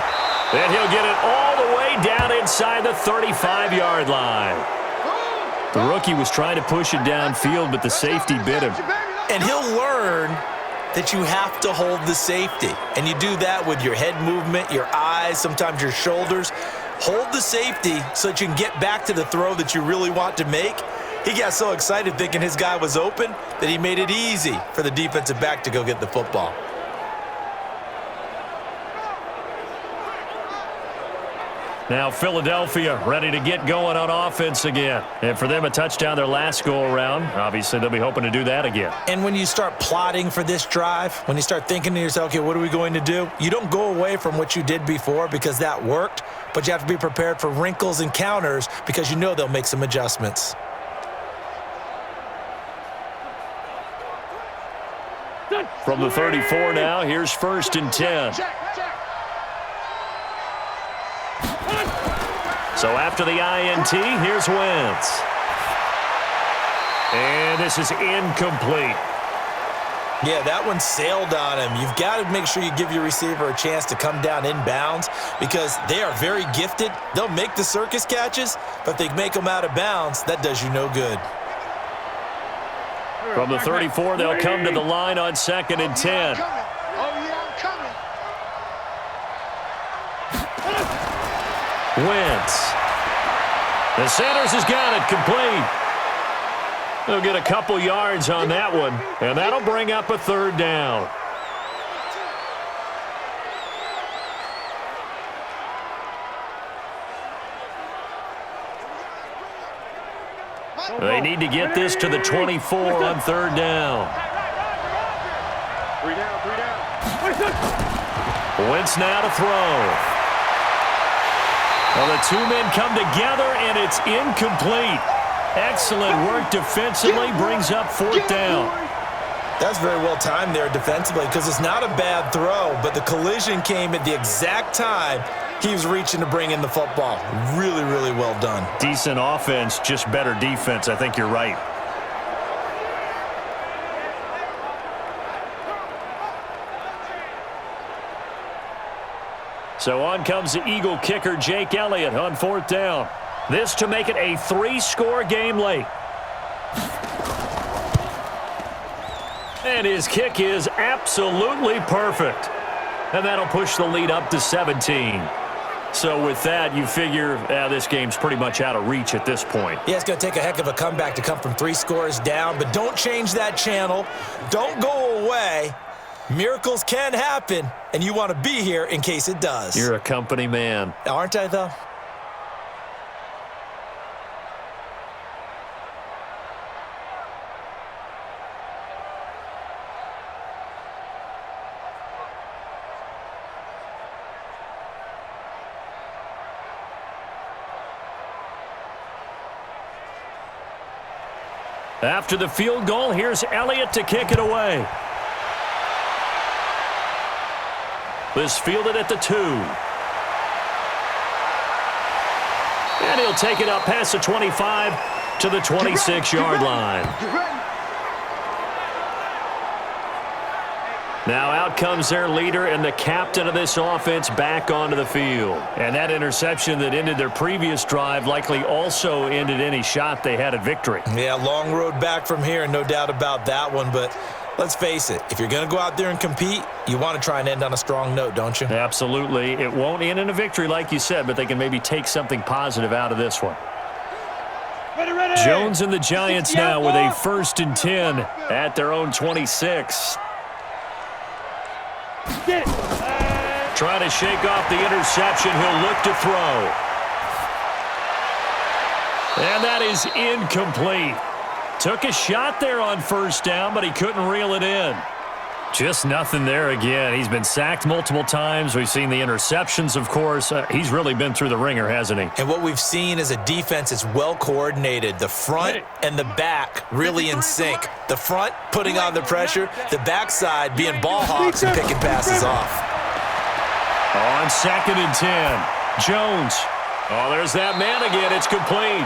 B: And he'll get it all the way down inside the 35-yard line. The rookie was trying to push it downfield, but the safety bit him.
C: And he'll learn that you have to hold the safety. And you do that with your head movement, your eyes, sometimes your shoulders. Hold the safety so that you can get back to the throw that you really want to make. He got so excited thinking his guy was open that he made it easy for the defensive back to go get the football.
B: Now Philadelphia ready to get going on offense again. And for them, a touchdown their last go-around. Obviously, they'll be hoping to do that again.
C: And when you start plotting for this drive, when you start thinking to yourself, okay, what are we going to do? You don't go away from what you did before because that worked, but you have to be prepared for wrinkles and counters because you know they'll make some adjustments.
B: From the 34 now, here's 1st and 10. So after the INT, here's Wentz. And this is incomplete.
C: Yeah, that one sailed on him. You've got to make sure you give your receiver a chance to come down inbounds because they are very gifted. They'll make the circus catches, but if they make them out of bounds, that does you no good.
B: From the 34, they'll come to the line on 2nd and 10. Wentz. The Sanders has got it complete. They'll get a couple yards on that one, and that'll bring up a 3rd down. They need to get this to the 24 on 3rd down.
A: 3 down.
B: Wentz now to throw. Well, the two men come together, and it's incomplete. Excellent work defensively, brings up 4th down.
C: That's very well timed there defensively because it's not a bad throw, but the collision came at the exact time he was reaching to bring in the football. Really, really well done.
B: Decent offense, just better defense. I think you're right. So on comes the Eagle kicker, Jake Elliott, on 4th down. This to make it a 3-score game late. And his kick is absolutely perfect. And that'll push the lead up to 17. So with that, you figure this game's pretty much out of reach at this point.
C: Yeah, it's going to take a heck of a comeback to come from 3 scores down, but don't change that channel. Don't go away. Miracles can happen, and you want to be here in case it does.
B: You're a company man.
C: Aren't I, though?
B: After the field goal, here's Elliott to kick it away. This fielded at the 2. And he'll take it up past the 25 to the 26-yard line. Now out comes their leader and the captain of this offense back onto the field. And that interception that ended their previous drive likely also ended any shot they had at victory.
C: Yeah, long road back from here, no doubt about that one. But let's face it, if you're going to go out there and compete, you want to try and end on a strong note, don't you?
B: Absolutely. It won't end in a victory like you said, but they can maybe take something positive out of this one.
A: Ready.
B: Jones and the Giants now with a 1st and 10 at their own 26. Trying to shake off the interception. He'll look to throw. And that is incomplete. Took a shot there on 1st down, but he couldn't reel it in. Just nothing there again. He's been sacked multiple times. We've seen the interceptions, of course. He's really been through the ringer, hasn't he?
C: And what we've seen is a defense that's well coordinated. The front and the back really in sync. The front putting on the pressure, the backside being ball hawks and picking passes off.
B: On 2nd and 10, Jones. Oh, there's that man again. It's complete.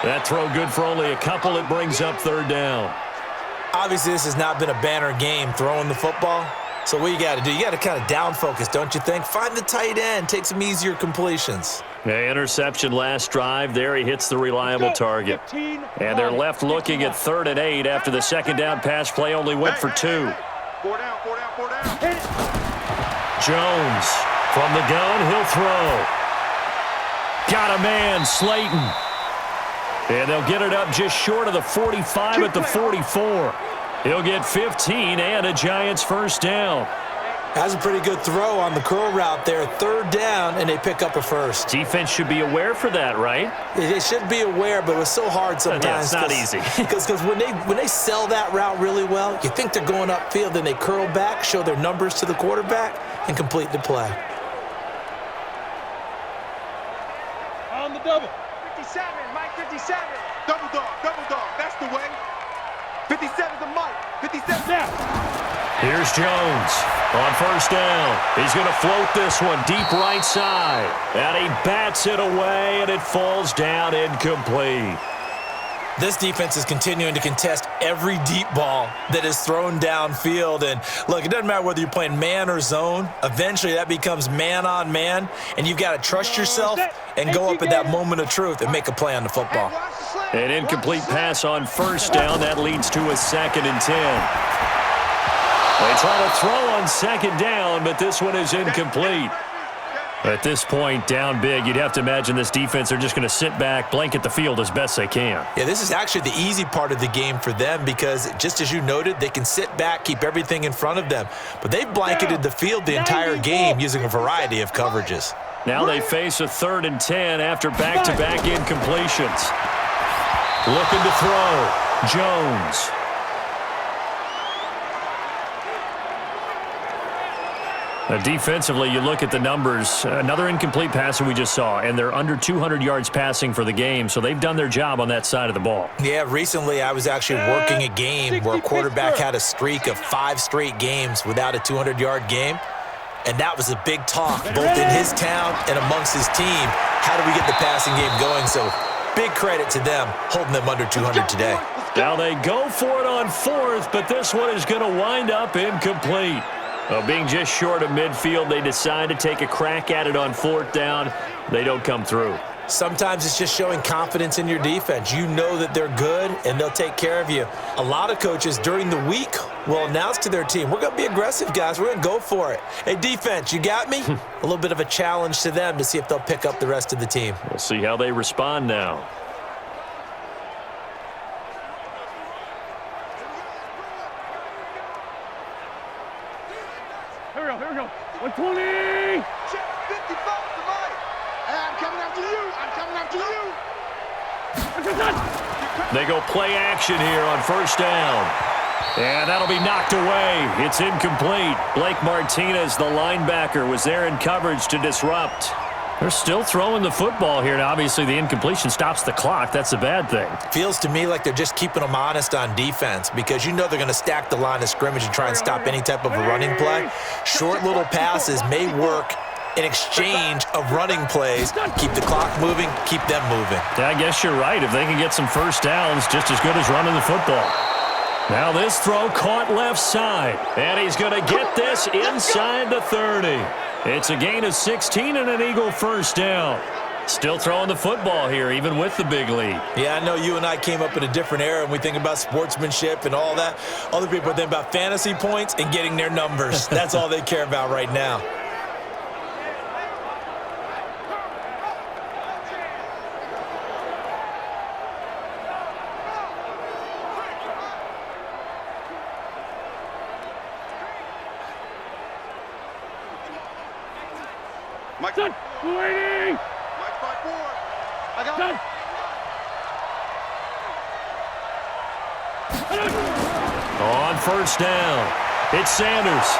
B: That throw good for only a couple. It brings up 3rd down.
C: Obviously, this has not been a banner game throwing the football. So what you got to do, you got to kind of down focus, don't you think? Find the tight end, take some easier completions.
B: Yeah, interception last drive. There he hits the reliable target. And they're left looking at 3rd and 8 after the 2nd down pass play only went for 2.
D: 4 down.
B: Jones from the gun, he'll throw. Got a man, Slayton. And they'll get it up just short of the 45 at the 44. He'll get 15 and a Giants 1st down.
C: That's a pretty good throw on the curl route there. 3rd down, and they pick up a first.
B: Defense should be aware for that, right?
C: They should be aware, but it was so hard sometimes.
B: Yeah, it's not easy.
C: Because when they sell that route really well, you think they're going upfield, then they curl back, show their numbers to the quarterback, and complete the play.
A: On the double.
D: 57, Mike 57. Double dog, that's the way. 57's a Mike, 57 now.
B: Here's Jones on 1st down. He's going to float this one deep right side. And he bats it away, and it falls down incomplete.
C: This defense is continuing to contest every deep ball that is thrown downfield. And look, it doesn't matter whether you're playing man or zone. Eventually, that becomes man on man, and you've got to trust yourself and go up at that moment of truth and make a play on the football.
B: An incomplete pass on 1st down. That leads to a 2nd and 10. They try to throw on 2nd down, but this one is incomplete. At this point, down big, you'd have to imagine this defense are just going to sit back, blanket the field as best they can.
C: Yeah, this is actually the easy part of the game for them because, just as you noted, they can sit back, keep everything in front of them. But they've blanketed the field the entire game using a variety of coverages.
B: Now they face a 3rd and 10 after back-to-back incompletions. Looking to throw, Jones. Defensively, you look at the numbers. Another incomplete pass that we just saw, and they're under 200 yards passing for the game, so they've done their job on that side of the ball.
C: Yeah, recently I was actually working a game where a quarterback had a streak of 5 straight games without a 200-yard game, and that was a big talk both in his town and amongst his team. How do we get the passing game going? So big credit to them holding them under 200 today.
B: Now they go for it on 4th, but this one is going to wind up incomplete. Being just short of midfield, they decide to take a crack at it on 4th down. They don't come through.
C: Sometimes it's just showing confidence in your defense. You know that they're good, and they'll take care of you. A lot of coaches during the week will announce to their team, we're going to be aggressive, guys. We're going to go for it. Hey, defense, you got me? A little bit of a challenge to them to see if they'll pick up the rest of the team.
B: We'll see how they respond now.
A: Here we go. 120.
D: Check 55 to Mike. I'm coming after you.
B: They go play action here on 1st down. And that'll be knocked away. It's incomplete. Blake Martinez, the linebacker, was there in coverage to disrupt. They're still throwing the football here. Now, obviously, the incompletion stops the clock. That's a bad thing.
C: Feels to me like they're just keeping them honest on defense because you know they're going to stack the line of scrimmage and try and stop any type of a running play. Short little passes may work in exchange of running plays. Keep the clock moving, keep them moving.
B: Yeah, I guess you're right. If they can get some 1st downs, just as good as running the football. Now this throw caught left side, and he's going to get this inside the 30. It's a gain of 16 and an Eagle 1st down. Still throwing the football here, even with the big lead.
C: Yeah, I know you and I came up in a different era, and we think about sportsmanship and all that. Other people think about fantasy points and getting their numbers. That's all they care about right now.
D: Mike,
A: Done. 280.
D: Mike 5-4. I got
A: Done.
B: On 1st down, it's Sanders.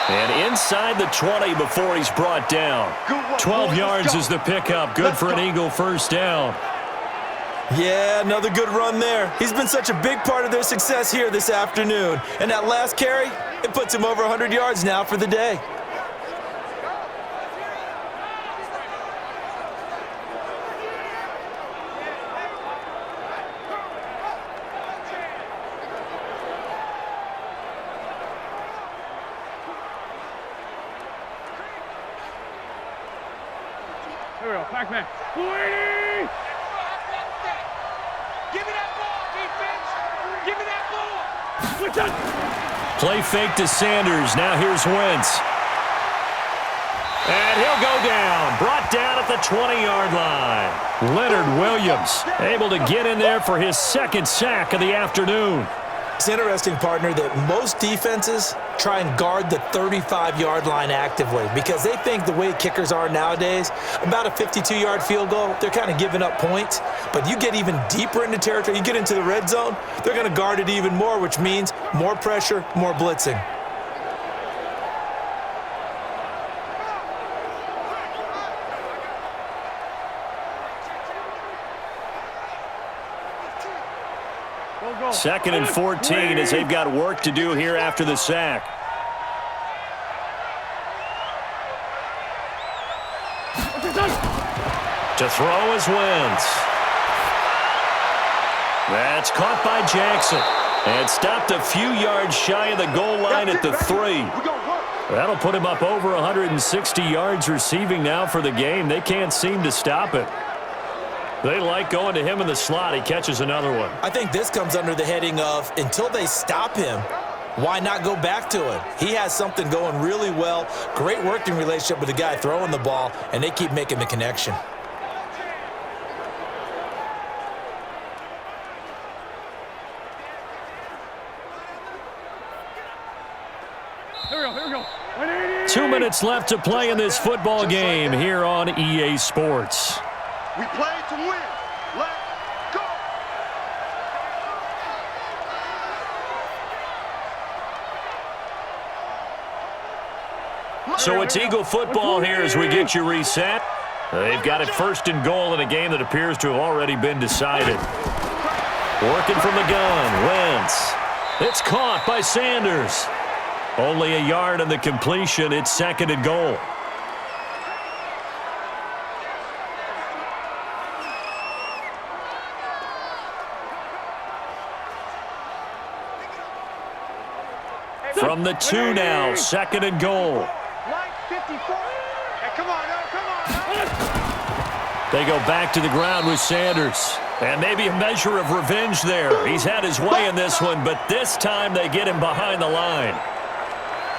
B: And inside the 20 before he's brought down. 12 yards is the pickup. Good for an Eagle 1st down.
C: Yeah, another good run there. He's been such a big part of their success here this afternoon. And that last carry, it puts him over 100 yards now for the day.
A: Here we go. Pac-Man. 280.
E: Give me that ball, defense. Give me that ball.
A: Switch up.
B: Play fake to Sanders. Now here's Wentz. And he'll go down. Brought down at the 20-yard line. Leonard Williams able to get in there for his 2nd sack of the afternoon.
C: It's interesting, partner, that most defenses try and guard the 35-yard line actively because they think the way kickers are nowadays, about a 52-yard field goal, they're kind of giving up points. But you get even deeper into territory, you get into the red zone, they're going to guard it even more, which means more pressure, more blitzing.
B: Second and 14 as they've got work to do here after the sack. To throw is Wentz. That's caught by Jackson. And stopped a few yards shy of the goal line at the 3. That'll put him up over 160 yards receiving now for the game. They can't seem to stop it. They like going to him in the slot. He catches another one.
C: I think this comes under the heading of until they stop him, why not go back to him? He has something going really well. Great working relationship with the guy throwing the ball, and they keep making the connection.
A: Here we go.
B: 2 minutes left to play in this football game here on EA Sports.
D: We play to win. Let's go.
B: So it's Eagle football here as we get you reset. They've got it first and goal in a game that appears to have already been decided. Working from the gun, Wentz. It's caught by Sanders. Only a yard on the completion. It's second and goal. From the 2 now, second and goal.
A: Line 54. Hey, come on.
B: They go back to the ground with Sanders. And maybe a measure of revenge there. He's had his way in this one, but this time they get him behind the line.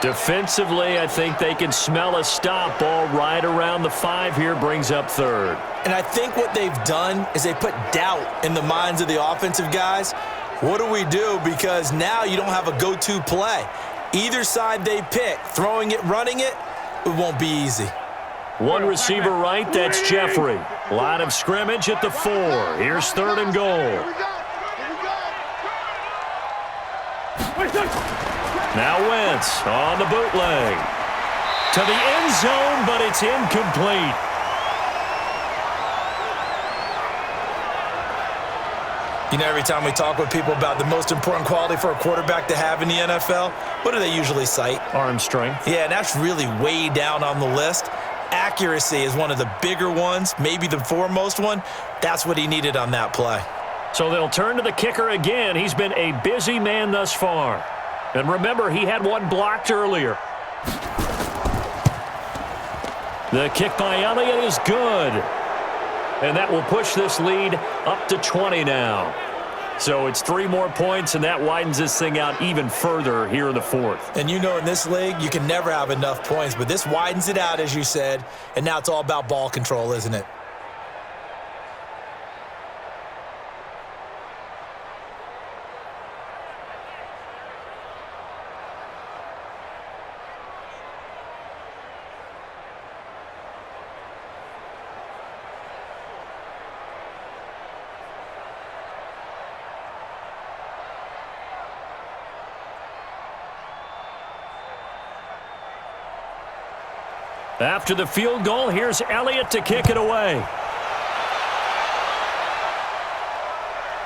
B: Defensively, I think they can smell a stop ball right around the 5 here, brings up third.
C: And I think what they've done is they put doubt in the minds of the offensive guys. What do we do? Because now you don't have a go-to play. Either side they pick, throwing it, running it, it won't be easy.
B: One receiver right, that's Jeffrey. Line of scrimmage at the 4. Here's third and goal. Now Wentz on the bootleg. To the end zone, but it's incomplete.
C: You know, every time we talk with people about the most important quality for a quarterback to have in the NFL, what do they usually cite?
B: Arm strength.
C: Yeah, and that's really way down on the list. Accuracy is one of the bigger ones, maybe the foremost one. That's what he needed on that play.
B: So they'll turn to the kicker again. He's been a busy man thus far. And remember, he had one blocked earlier. The kick by Elliott is good. And that will push this lead up to 20 now. So it's 3 more points, and that widens this thing out even further here in the 4th.
C: And you know in this league, you can never have enough points, but this widens it out, as you said, and now it's all about ball control, isn't it?
B: After the field goal, here's Elliott to kick it away.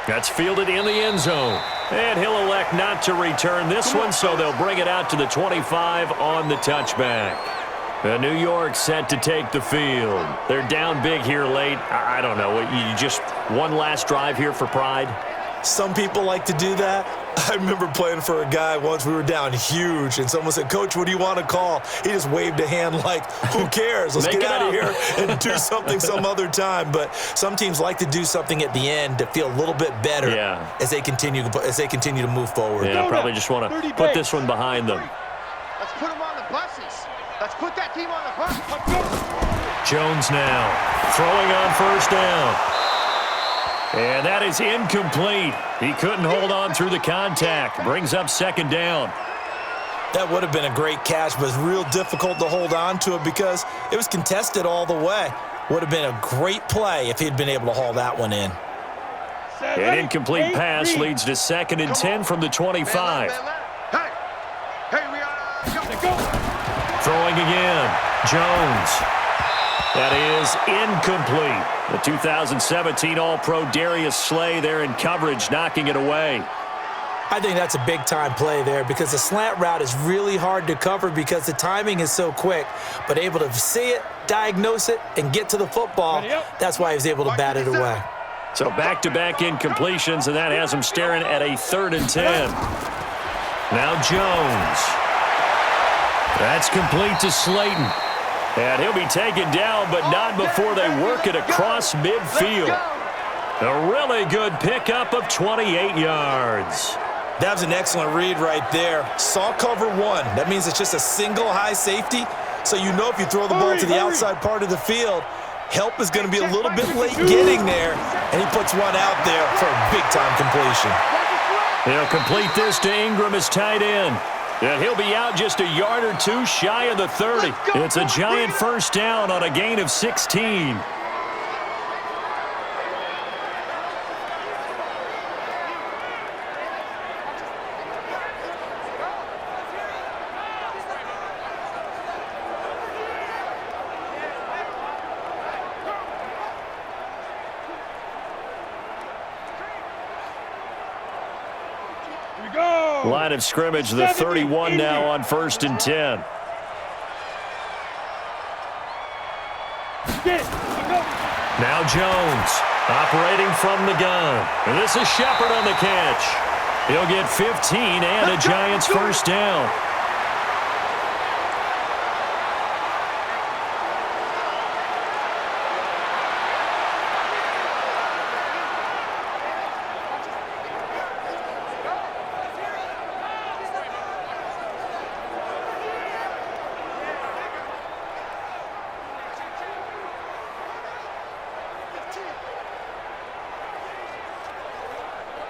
B: That's fielded in the end zone. And he'll elect not to return this one, so they'll bring it out to the 25 on the touchback. New York set to take the field. They're down big here late. I don't know. You just one last drive here for pride?
C: Some people like to do that. I remember playing for a guy once. We were down huge, and someone said, "Coach, what do you want to call?" He just waved a hand like, who cares? Let's get out of here and do something some other time. But some teams like to do something at the end to feel a little bit better as they continue to move forward.
B: Yeah, probably just want to put this one behind them.
D: Let's put them on the buses. Let's put that team on the bus. Let's go.
B: Jones now throwing on first down. And that is incomplete. He couldn't hold on through the contact. Brings up second down.
C: That would have been a great catch, but it's real difficult to hold on to it because it was contested all the way. Would have been a great play if he'd been able to haul that one in.
B: An incomplete pass leads to 2nd and 10 from the 25.
D: Hey, we gotta go.
B: Throwing again. Jones. That is incomplete. The 2017 All-Pro Darius Slay there in coverage, knocking it away.
C: I think that's a big-time play there because the slant route is really hard to cover because the timing is so quick. But able to see it, diagnose it, and get to the football, that's why he was able to bat it away.
B: So back-to-back incompletions, and that has him staring at a 3rd and 10. Now Jones. That's complete to Slayton. And he'll be taken down, but not before they work it across midfield. A really good pickup of 28 yards.
C: That was an excellent read right there. Saw cover one. That means it's just a single high safety. So you know if you throw the ball to the outside part of the field, help is going to be a little bit late getting there. And he puts one out there for a big-time completion.
B: He'll complete this to Ingram as tight end. And he'll be out just a yard or two shy of the 30. It's a giant first down on a gain of 16. Line of scrimmage, the 31 now on 1st and 10. Now Jones operating from the gun. And this is Shepard on the catch. He'll get 15 and a Giants first down.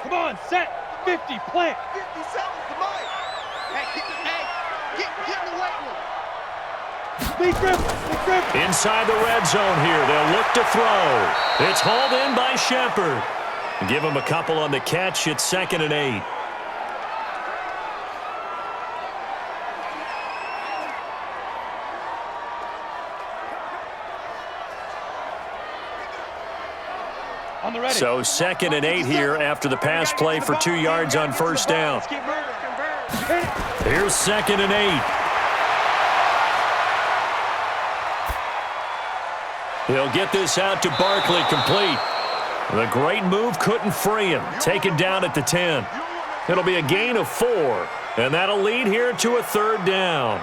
A: Come on, set, 50, plant.
D: 57's the mic. Get in the weight room.
A: Lee Griffin.
B: Inside the red zone here, they'll look to throw. It's hauled in by Shepard. Give him a couple on the catch. It's 2nd and 8. So 2nd and 8 here after the pass play for 2 yards on first down. Here's 2nd and 8. He'll get this out to Barkley, complete. The great move couldn't free him. Taken down at the 10. It'll be a gain of 4, and that'll lead here to a 3rd down.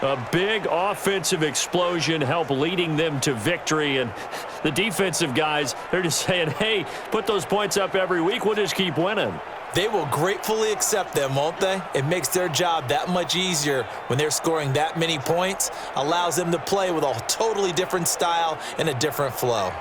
B: A big offensive explosion helped leading them to victory, and the defensive guys, they're just saying, hey, put those points up every week, we'll just keep winning.
C: They will gratefully accept them, won't they? It makes their job that much easier when they're scoring that many points, allows them to play with a totally different style and a different flow.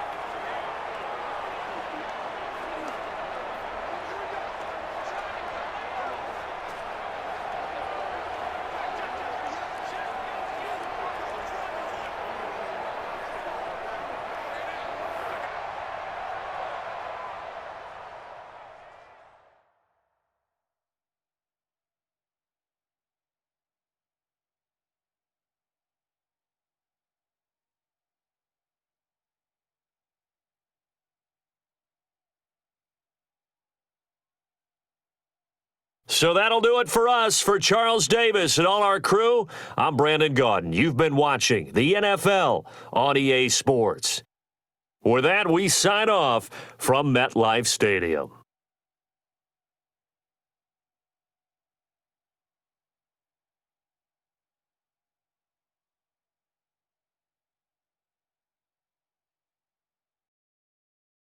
B: So that'll do it for us. For Charles Davis and all our crew, I'm Brandon Gaudin. You've been watching the NFL on EA Sports. With that, we sign off from MetLife Stadium.